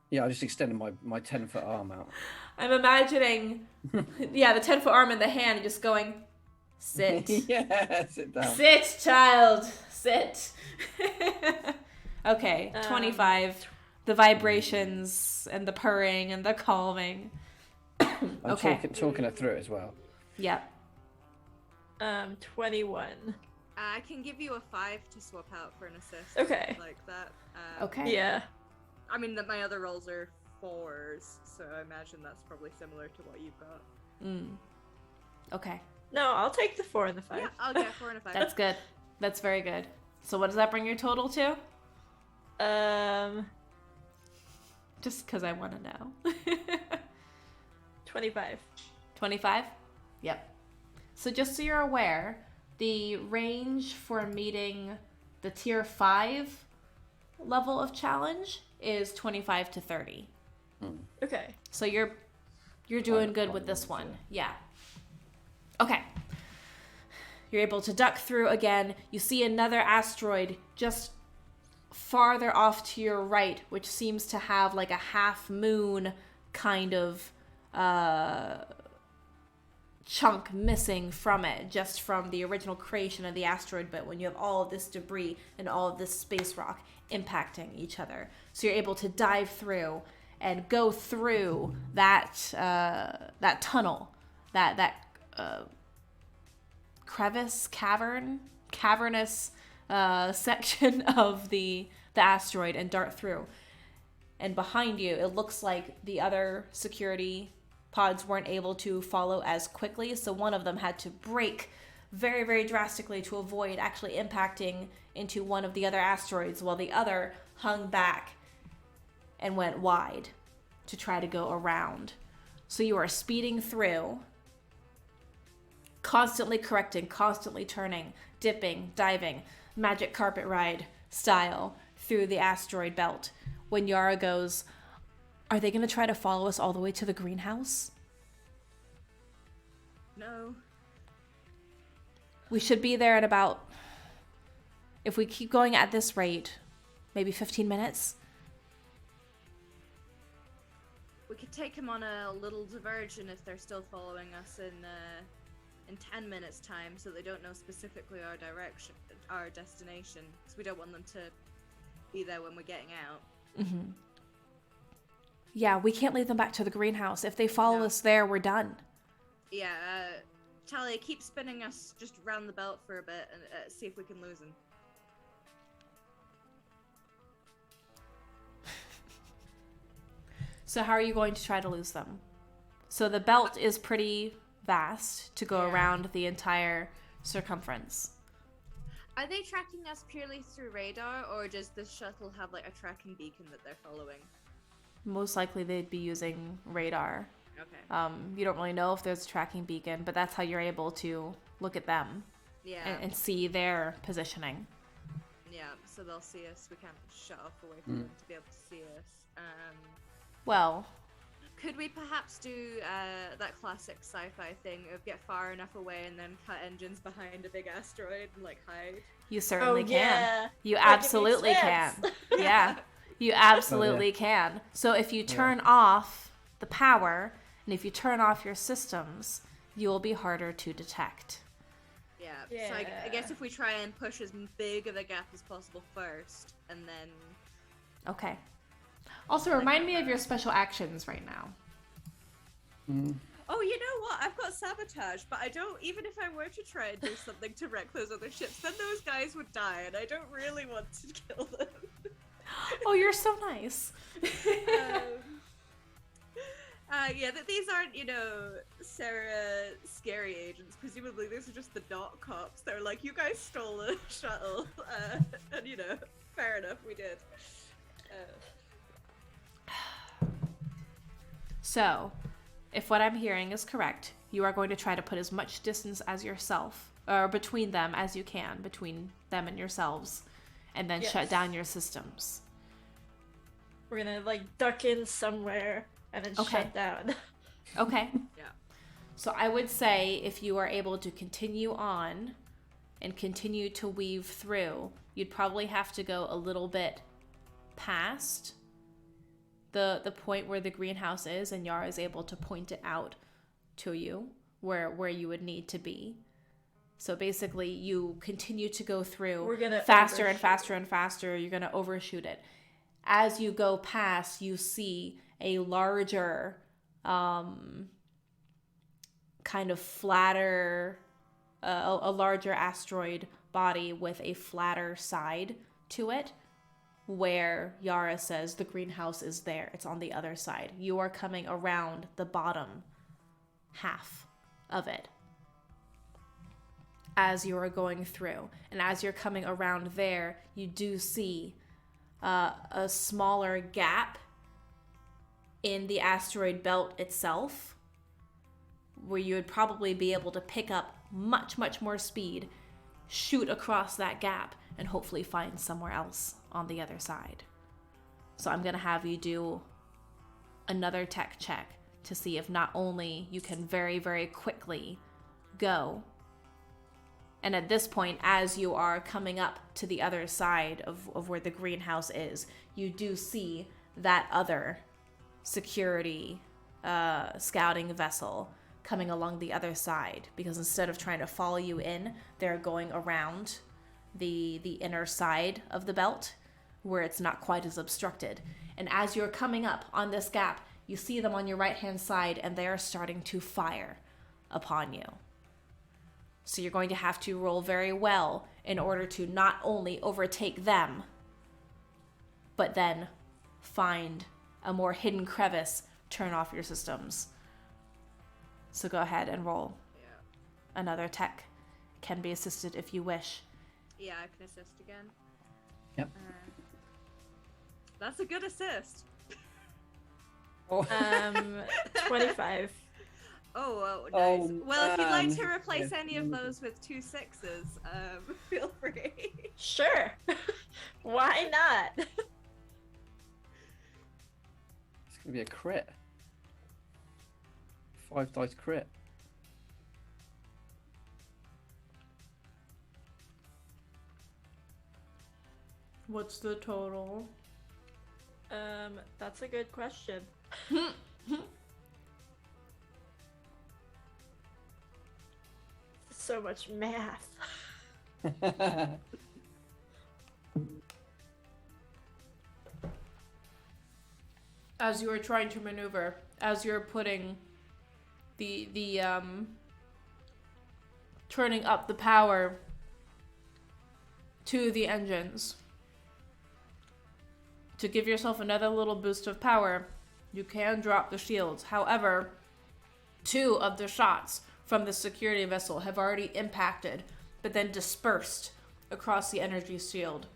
Speaker 2: Yeah, I just extended my 10-foot arm out.
Speaker 1: I'm imagining, the 10-foot arm in the hand just going, sit.
Speaker 2: Yeah, sit down.
Speaker 1: Sit, child. Sit. Okay, 25. The vibrations and the purring and the calming.
Speaker 2: I'm
Speaker 1: Okay.
Speaker 2: talking it through as well.
Speaker 1: Yep.
Speaker 4: 21.
Speaker 3: I can give you a 5 to swap out for an assist.
Speaker 4: Okay.
Speaker 3: Like that.
Speaker 1: Okay.
Speaker 4: Yeah.
Speaker 3: I mean, my other rolls are 4s, so I imagine that's probably similar to what you've got.
Speaker 1: Okay.
Speaker 4: No, I'll take the 4 and the 5.
Speaker 3: Yeah, I'll get 4 and a 5.
Speaker 1: That's good. That's very good. So what does that bring your total to? Just because I want to know.
Speaker 4: 25.
Speaker 1: 25? Yep. So just so you're aware, the range for meeting the tier 5 level of challenge is 25 to 30.
Speaker 4: Okay.
Speaker 1: So you're doing good with this one. Yeah. Okay. You're able to duck through again. You see another asteroid just farther off to your right, which seems to have like a half moon kind of chunk missing from it, just from the original creation of the asteroid, but when you have all of this debris and all of this space rock impacting each other. So you're able to dive through and go through that tunnel, that cavernous section of the asteroid and dart through. And behind you, it looks like the other security pods weren't able to follow as quickly, so one of them had to brake very, very drastically to avoid actually impacting into one of the other asteroids, while the other hung back and went wide to try to go around. So you are speeding through, constantly correcting, constantly turning, dipping, diving, magic carpet ride style through the asteroid belt. When Yara goes, are they going to try to follow us all the way to the greenhouse?
Speaker 3: No.
Speaker 1: We should be there in about, if we keep going at this rate, maybe 15 minutes.
Speaker 3: We could take them on a little diversion if they're still following us in 10 minutes time, so they don't know specifically our direction, our destination, because we don't want them to be there when we're getting out.
Speaker 1: Mm-hmm. Yeah, we can't lead them back to the greenhouse. If they follow us there, we're done.
Speaker 3: Yeah, Thalia, keep spinning us just round the belt for a bit and see if we can lose them.
Speaker 1: So how are you going to try to lose them? So the belt is pretty vast to go around the entire circumference.
Speaker 3: Are they tracking us purely through radar, or does the shuttle have like a tracking beacon that they're following?
Speaker 1: Most likely they'd be using radar.
Speaker 3: Okay.
Speaker 1: You don't really know if there's a tracking beacon, but that's how you're able to look at them and see their positioning.
Speaker 3: Yeah, so they'll see us. We can't shut off away from them to be able to see us.
Speaker 1: Well,
Speaker 3: could we perhaps do that classic sci-fi thing of get far enough away and then cut engines behind a big asteroid and like hide?
Speaker 1: you certainly can.
Speaker 4: Yeah.
Speaker 1: You
Speaker 4: That
Speaker 1: absolutely
Speaker 4: makes
Speaker 1: can.
Speaker 4: sense.
Speaker 1: Yeah, you absolutely can. So if you turn off the power and if you turn off your systems, you will be harder to detect.
Speaker 3: Yeah. So I guess if we try and push as big of a gap as possible first, and then.
Speaker 1: Okay. Also, remind me of your special actions right now.
Speaker 3: Oh, you know what? I've got sabotage, but I don't. Even if I were to try and do something to wreck those other ships, then those guys would die, and I don't really want to kill them.
Speaker 1: Oh, you're so nice.
Speaker 3: Yeah, that these aren't, Sarah scary agents. Presumably, these are just the dot cops. They're like, you guys stole a shuttle, and fair enough, we did.
Speaker 1: So, if what I'm hearing is correct, you are going to try to put as much distance as yourself, or between them as you can, between them and yourselves, and then shut down your systems.
Speaker 4: We're gonna duck in somewhere and then shut down.
Speaker 1: Okay.
Speaker 3: Yeah.
Speaker 1: So I would say if you are able to continue on and continue to weave through, you'd probably have to go a little bit past the point where the greenhouse is, and Yara is able to point it out to you where you would need to be. So basically you continue to go through faster and faster and faster. You're going to overshoot it. As you go past, you see a larger, kind of flatter, a larger asteroid body with a flatter side to it, where Yara says the greenhouse is there. It's on the other side. You are coming around the bottom half of it as you are going through. And as you're coming around there, you do see a smaller gap in the asteroid belt itself, where you would probably be able to pick up much, much more speed, shoot across that gap, and hopefully find somewhere else on the other side. So I'm going to have you do another tech check to see if not only you can very, very quickly go, and at this point, as you are coming up to the other side of where the greenhouse is, you do see that other security scouting vessel coming along the other side, because instead of trying to follow you in, they're going around the inner side of the belt where it's not quite as obstructed. And as you're coming up on this gap, you see them on your right-hand side, and they are starting to fire upon you. So you're going to have to roll very well in order to not only overtake them, but then find a more hidden crevice, turn off your systems. So go ahead and roll.
Speaker 3: Yeah.
Speaker 1: Another tech. Can be assisted if you wish.
Speaker 3: Yeah, I can assist again.
Speaker 2: Yep.
Speaker 3: That's a good assist.
Speaker 4: 25.
Speaker 3: Oh, nice. Well, if you'd like to replace any of those with 2 6s, feel free.
Speaker 4: Sure. Why not?
Speaker 2: It's gonna be a crit. 5 dice crit.
Speaker 1: What's the total?
Speaker 4: That's a good question. So much math.
Speaker 1: As you are trying to maneuver, as you're putting the turning up the power to the engines to give yourself another little boost of power, you can drop the shields. However, 2 of the shots from the security vessel have already impacted, but then dispersed across the energy shield,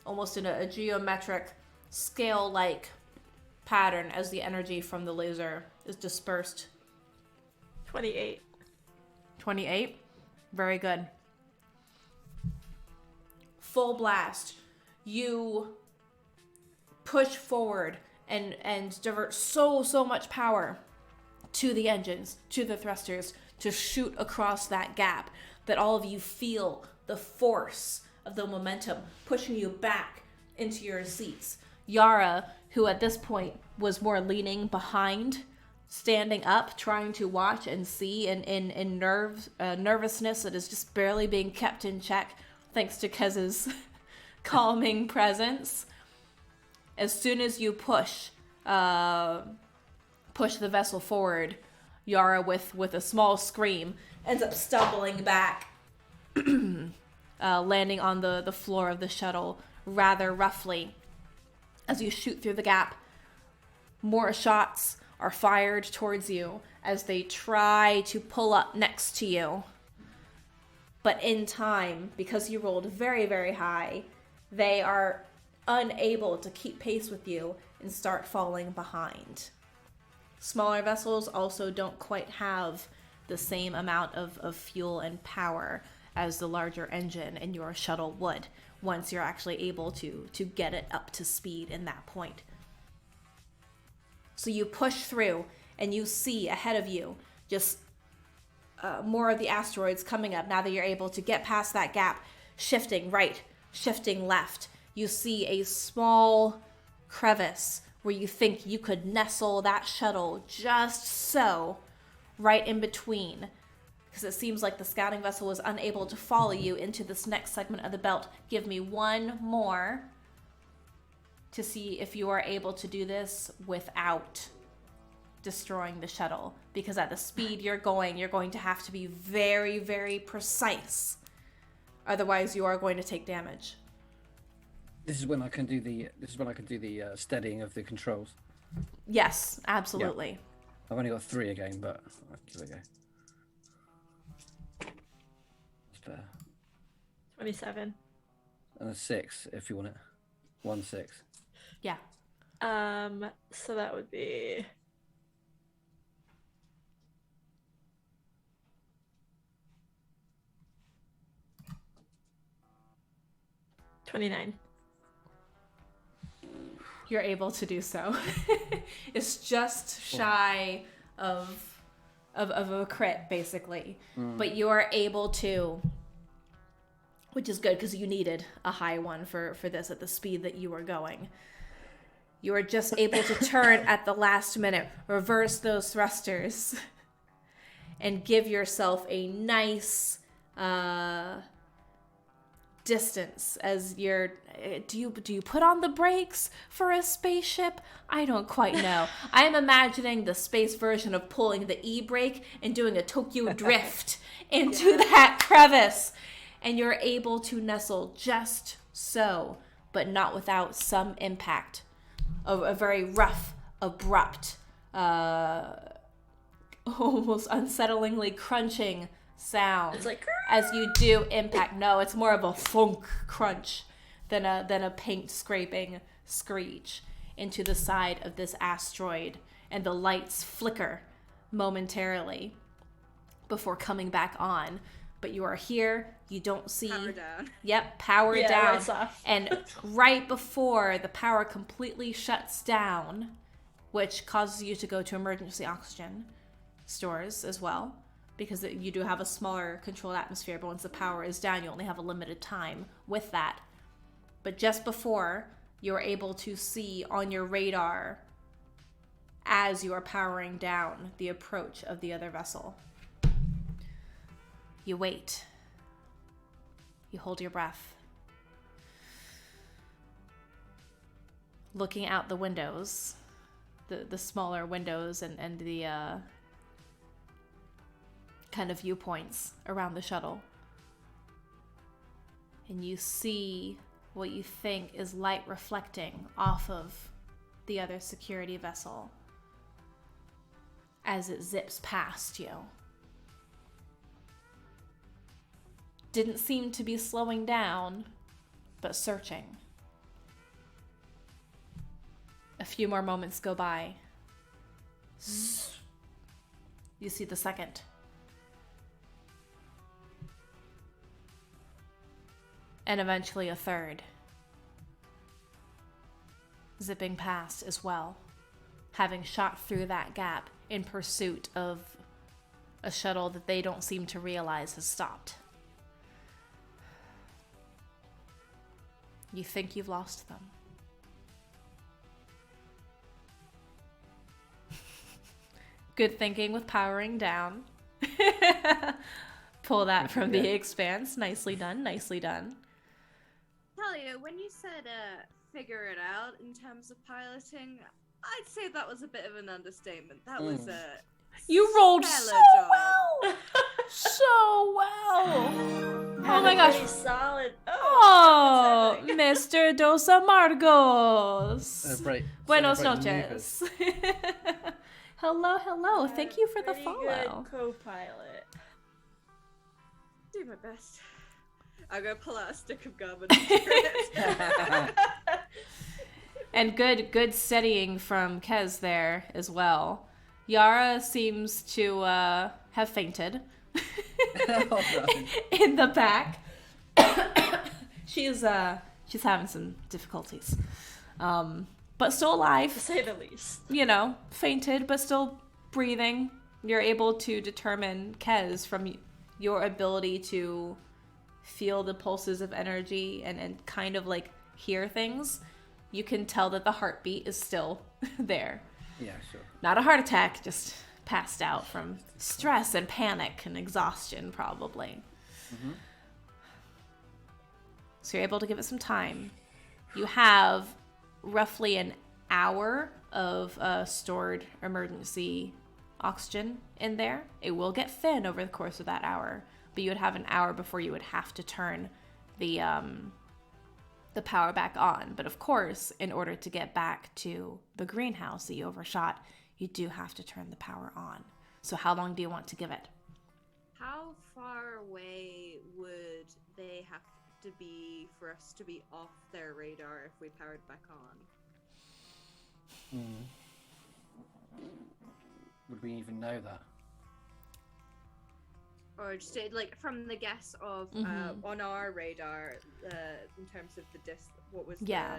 Speaker 1: almost in a geometric, scale-like pattern as the energy from the laser is dispersed.
Speaker 4: 28.
Speaker 1: 28? Very good. Full blast. You push forward and divert so much power to the engines, to the thrusters, to shoot across that gap, that all of you feel the force of the momentum pushing you back into your seats. Yara, who at this point was more leaning behind, standing up, trying to watch and see in nervousness that is just barely being kept in check thanks to Kez's calming presence. As soon as you push the vessel forward, Yara, with a small scream, ends up stumbling back, landing on the floor of the shuttle rather roughly. As you shoot through the gap, more shots are fired towards you as they try to pull up next to you. But in time, because you rolled very, very high, they are unable to keep pace with you and start falling behind. Smaller vessels also don't quite have the same amount of fuel and power as the larger engine in your shuttle would once you're actually able to get it up to speed in that point. So you push through and you see ahead of you just more of the asteroids coming up now that you're able to get past that gap, shifting right, shifting left. You see a small crevice where you think you could nestle that shuttle just so right in between, because it seems like the scouting vessel was unable to follow you into this next segment of the belt. Give me one more to see if you are able to do this without destroying the shuttle, because at the speed you're going to have to be very, very precise. Otherwise, you are going to take damage.
Speaker 2: This is when I can do the steadying of the controls.
Speaker 1: Yes, absolutely.
Speaker 2: Yeah. I've only got 3 again, but I'll give it a go. That's better.
Speaker 4: 27.
Speaker 2: And a 6 if you want it. 1 6.
Speaker 1: Yeah.
Speaker 4: So that would be 29.
Speaker 1: You're able to do so. It's just shy of a crit, basically. But you are able to, which is good because you needed a high one for this at the speed that you were going. You are just able to turn at the last minute, reverse those thrusters, and give yourself a nice distance as you're. Do you put on the brakes for a spaceship? I don't quite know. I am imagining the space version of pulling the e-brake and doing a Tokyo drift into that crevice, and you're able to nestle just so, but not without some impact. A very rough, abrupt, almost unsettlingly crunching sound.
Speaker 4: It's like
Speaker 1: as you do impact. No, it's more of a thunk crunch than a paint scraping screech into the side of this asteroid, and the lights flicker momentarily before coming back on. But you are here, you don't see...
Speaker 3: Power down.
Speaker 1: Yep, power down.
Speaker 4: Lights off.
Speaker 1: And right before the power completely shuts down, which causes you to go to emergency oxygen stores as well, because you do have a smaller controlled atmosphere, but once the power is down, you only have a limited time with that. But just before, you're able to see on your radar, as you are powering down, the approach of the other vessel. You wait. You hold your breath. Looking out the windows, the smaller windows and the kind of viewpoints around the shuttle. And you see what you think is light reflecting off of the other security vessel as it zips past you. Didn't seem to be slowing down, but searching. A few more moments go by. You see the second. And eventually a third. Zipping past as well, having shot through that gap in pursuit of a shuttle that they don't seem to realize has stopped. You think you've lost them. Good thinking with powering down. Pull that from the expanse. Nicely done, nicely done.
Speaker 3: Thalia, when you said figure it out in terms of piloting, I'd say that was a bit of an understatement. That was
Speaker 1: You rolled so
Speaker 3: stellar job.
Speaker 1: well! So well! Oh my gosh.
Speaker 4: Pretty solid.
Speaker 1: Oh, Mr. Dos Amargos. Buenos
Speaker 2: Celebrate
Speaker 1: noches. Hello, hello. Thank you for the
Speaker 4: Pretty
Speaker 1: follow.
Speaker 4: good co-pilot.
Speaker 3: Do my best. I'm gonna pull out a stick of gum and enter it.
Speaker 1: And good steadying from Kez there as well. Yara seems to have fainted in the back. she's having some difficulties, but still alive,
Speaker 4: To say the least.
Speaker 1: you know, fainted but still breathing. You're able to determine, Kez, from your ability to feel the pulses of energy and kind of like hear things, you can tell that the heartbeat is still there.
Speaker 2: Yeah, sure.
Speaker 1: Not a heart attack, just passed out from stress and panic and exhaustion, probably.
Speaker 2: Mm-hmm.
Speaker 1: So you're able to give it some time. You have roughly an hour of stored emergency oxygen in there. It will get thin over the course of that hour, but you would have an hour before you would have to turn the power back on. But of course, in order to get back to the greenhouse that you overshot, you do have to turn the power on. So how long do you want to give it?
Speaker 3: How far away would they have to be for us to be off their radar if we powered back on?
Speaker 2: Would we even know that?
Speaker 3: Or just like from the guess of on our radar, in terms of the what was
Speaker 1: Yeah.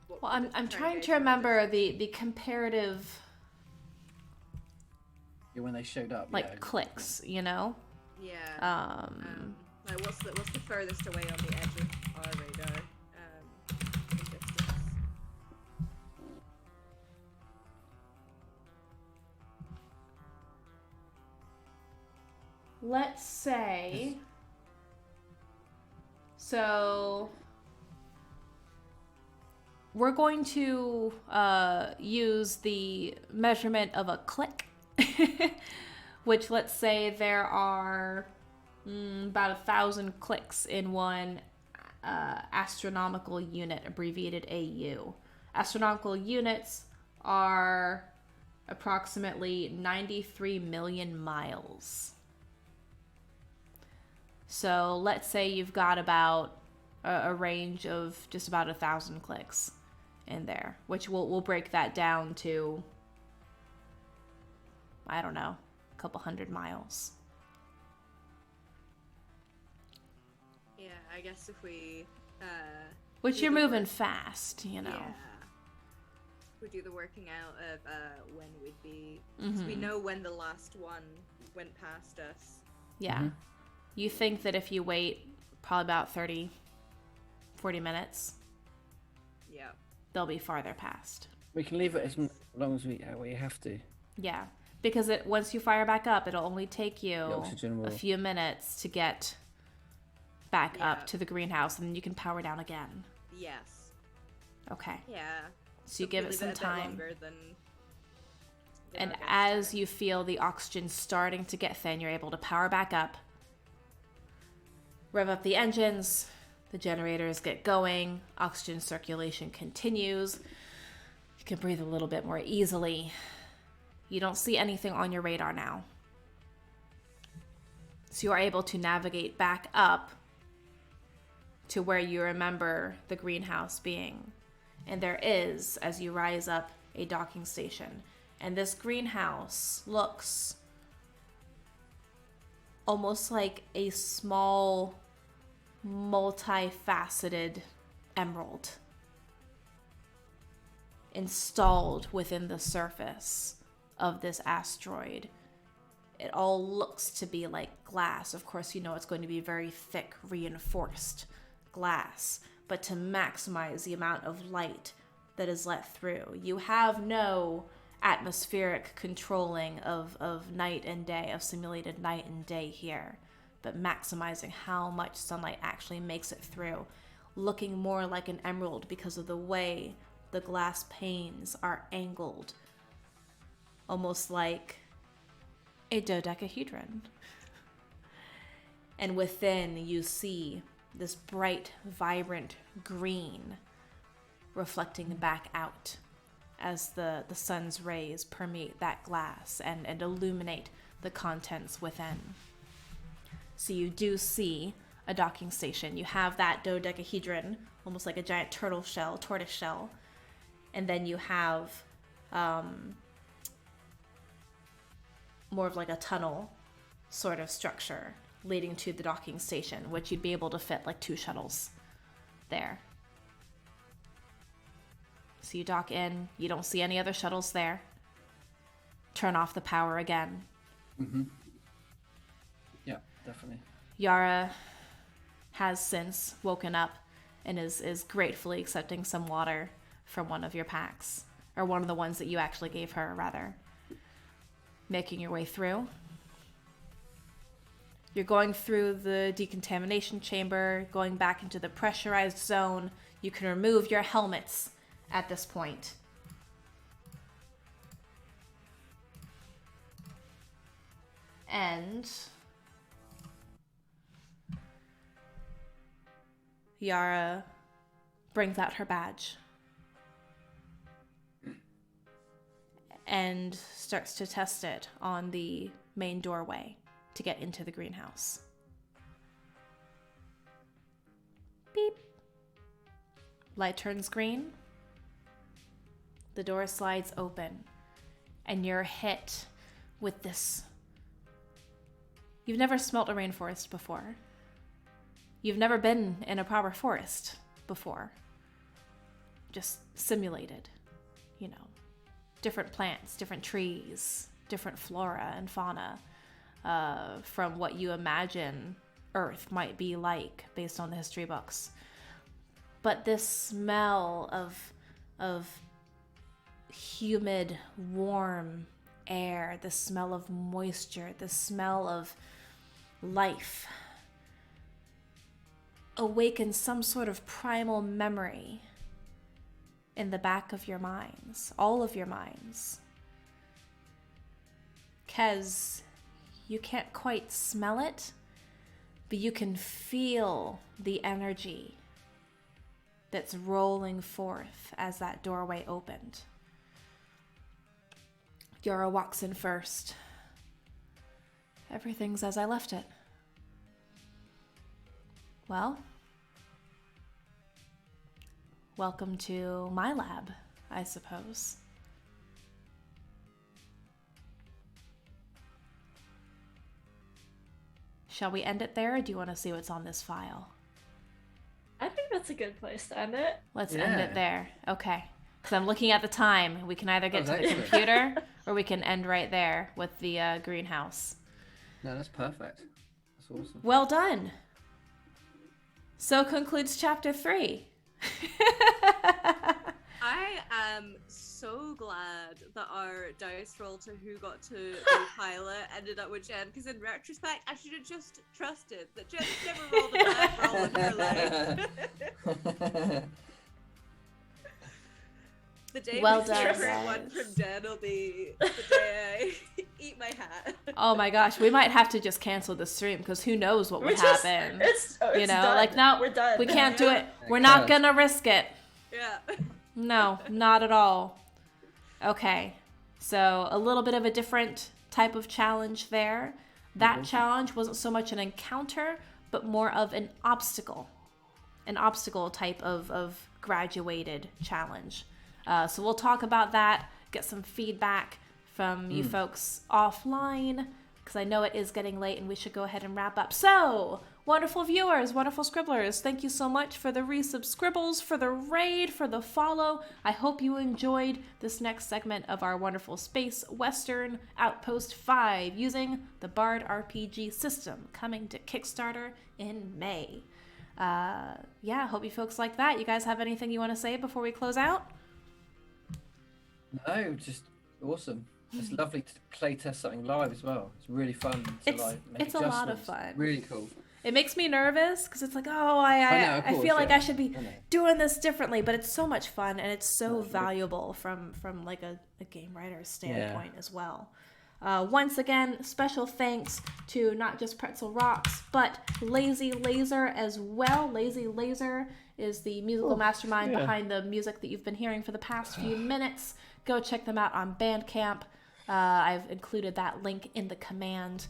Speaker 3: what
Speaker 1: Well,
Speaker 3: the
Speaker 1: I'm trying to
Speaker 3: interrogation
Speaker 1: remember the comparative
Speaker 2: Yeah, when they showed up.
Speaker 1: like
Speaker 2: yeah.
Speaker 1: clicks, you know?
Speaker 3: Yeah. Like what's the furthest away on the edge of our radar? In distance.
Speaker 1: Let's say. So we're going to use the measurement of a click, which let's say there are about 1,000 clicks in one astronomical unit, abbreviated AU. Astronomical units are approximately 93 million miles. So let's say you've got about a range of just about 1,000 clicks in there, which we'll break that down to, I don't know, a couple hundred miles.
Speaker 3: Yeah, I guess if we
Speaker 1: Which you're moving fast, you know.
Speaker 3: Yeah. We do the working out of when we'd be, because we know when the last one went past us.
Speaker 1: Yeah.
Speaker 2: Mm-hmm.
Speaker 1: You think that if you wait probably about 30, 40 minutes,
Speaker 3: Yeah.
Speaker 1: they'll be farther past.
Speaker 2: We can leave it as long as we have to.
Speaker 1: Yeah. Because once you fire back up, it'll only take you
Speaker 2: oxygen will-
Speaker 1: a few minutes to get back
Speaker 3: Yeah.
Speaker 1: up to the greenhouse, and then you can power down again.
Speaker 3: Yes.
Speaker 1: Okay.
Speaker 3: Yeah.
Speaker 1: So you give it some time.
Speaker 3: Than
Speaker 1: And
Speaker 3: our
Speaker 1: as
Speaker 3: guess
Speaker 1: you feel the oxygen starting to get thin, you're able to power back up, rev up the engines, the generators get going, oxygen circulation continues. You can breathe a little bit more easily. You don't see anything on your radar now. So you are able to navigate back up to where you remember the greenhouse being. And there is, as you rise up, a docking station. And this greenhouse looks almost like a small, multifaceted emerald installed within the surface of this asteroid. It all looks to be like glass. Of course, you know it's going to be very thick, reinforced glass, but to maximize the amount of light that is let through. You have no atmospheric controlling of night and day, of simulated night and day here, but maximizing how much sunlight actually makes it through, looking more like an emerald because of the way the glass panes are angled, almost like a dodecahedron. And within you see this bright, vibrant green reflecting back out as the sun's rays permeate that glass and illuminate the contents within. So you do see a docking station. You have that dodecahedron, almost like a giant tortoise shell, and then you have more of like a tunnel sort of structure leading to the docking station, which you'd be able to fit like 2 shuttles there. So you dock in, you don't see any other shuttles there. Turn off the power again.
Speaker 2: Mm-hmm. Yeah, definitely.
Speaker 1: Yara has since woken up and is gratefully accepting some water from one of your packs, or one of the ones that you actually gave her, rather. Making your way through. You're going through the decontamination chamber, going back into the pressurized zone. You can remove your helmets at this point. And Yara brings out her badge and starts to test it on the main doorway to get into the greenhouse. Beep. Light turns green. The door slides open, and you're hit with this. You've never smelt a rainforest before. You've never been in a proper forest before. Just simulated, you know. Different plants, different trees, different flora and fauna from what you imagine Earth might be like based on the history books. But this smell of humid, warm air, the smell of moisture, the smell of life awakens some sort of primal memory in the back of your minds, all of your minds. Kez, you can't quite smell it, but you can feel the energy that's rolling forth as that doorway opened. Yara walks in first. Everything's as I left it. Well, welcome to my lab, I suppose. Shall we end it there, or do you want to see what's on this file?
Speaker 4: I think that's a good place to end it.
Speaker 1: Let's end it there. Okay. Because I'm looking at the time. We can either get to the
Speaker 2: excellent.
Speaker 1: computer, or we can end right there with the greenhouse.
Speaker 2: No, that's perfect. That's awesome.
Speaker 1: Well done. So concludes chapter 3.
Speaker 3: I am so glad that our dice roll to who got to go pilot ended up with Jenn, because in retrospect, I should have just trusted that Jen's never rolled a bad roll in her life. The day
Speaker 1: Well
Speaker 3: we
Speaker 1: done,
Speaker 3: heard
Speaker 1: guys.
Speaker 3: one from Jenn will be the day I eat my hat.
Speaker 1: Oh my gosh, we might have to just cancel the stream, because who knows what would happen.
Speaker 4: It's
Speaker 1: You know,
Speaker 4: done.
Speaker 1: like, no,
Speaker 4: We're done.
Speaker 1: we can't do it. We're not gonna risk it.
Speaker 3: Yeah.
Speaker 1: No, not at all. Okay, so a little bit of a different type of challenge there. That challenge wasn't so much an encounter, but more of an obstacle type of graduated challenge. So we'll talk about that, get some feedback from you folks offline, because I know it is getting late and we should go ahead and wrap up. So, wonderful viewers, wonderful scribblers, thank you so much for the resub scribbles, for the raid, for the follow. I hope you enjoyed this next segment of our wonderful Space Western Outpost 5 using the Bard RPG system, coming to Kickstarter in May. Yeah, hope you folks like that. You guys have anything you want to say before we close out?
Speaker 2: No, just awesome. It's lovely to play test something live as well. It's really fun to
Speaker 1: It's
Speaker 2: make
Speaker 1: a lot of
Speaker 2: adjustments.
Speaker 1: fun.
Speaker 2: Really cool.
Speaker 1: It makes me nervous because it's like, oh,
Speaker 2: I know, of
Speaker 1: I
Speaker 2: course,
Speaker 1: feel like
Speaker 2: yeah.
Speaker 1: I should be
Speaker 2: I know.
Speaker 1: doing this differently, but it's so much fun and it's so valuable from like a game writer's standpoint as well. Once again, special thanks to not just Pretzel Rocks, but Lazy Laser as well. Lazy Laser is the musical mastermind behind the music that you've been hearing for the past few minutes. Go check them out on Bandcamp. I've included that link in the command.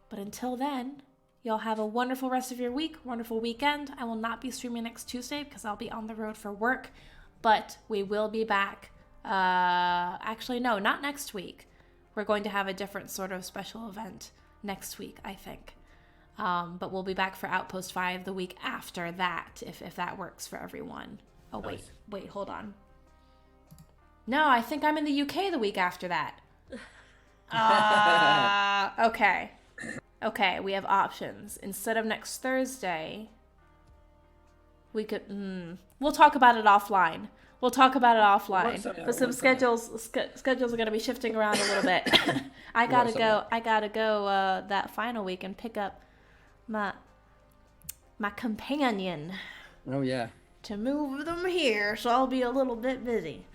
Speaker 1: But until then, y'all have a wonderful rest of your week, wonderful weekend. I will not be streaming next Tuesday because I'll be on the road for work, but we will be back. Actually, no, not next week. We're going to have a different sort of special event next week, I think. But we'll be back for Outpost 5 the week after that, if that works for everyone. Oh,
Speaker 2: Nice.
Speaker 1: wait, hold on. No, I think I'm in the UK the week after that. Okay, we have options. Instead of next Thursday, we could... we'll talk about it offline. But some schedules are going to be shifting around a little bit. I gotta go that final week and pick up my companion.
Speaker 2: Oh, yeah.
Speaker 1: To move them here, so I'll be a little bit busy.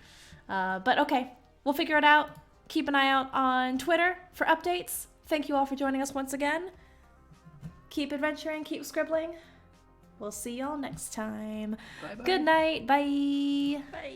Speaker 1: But okay, we'll figure it out. Keep an eye out on Twitter for updates. Thank you all for joining us once again. Keep adventuring, keep scribbling. We'll see y'all next time.
Speaker 2: Bye-bye.
Speaker 1: Good night. Bye.
Speaker 4: Bye.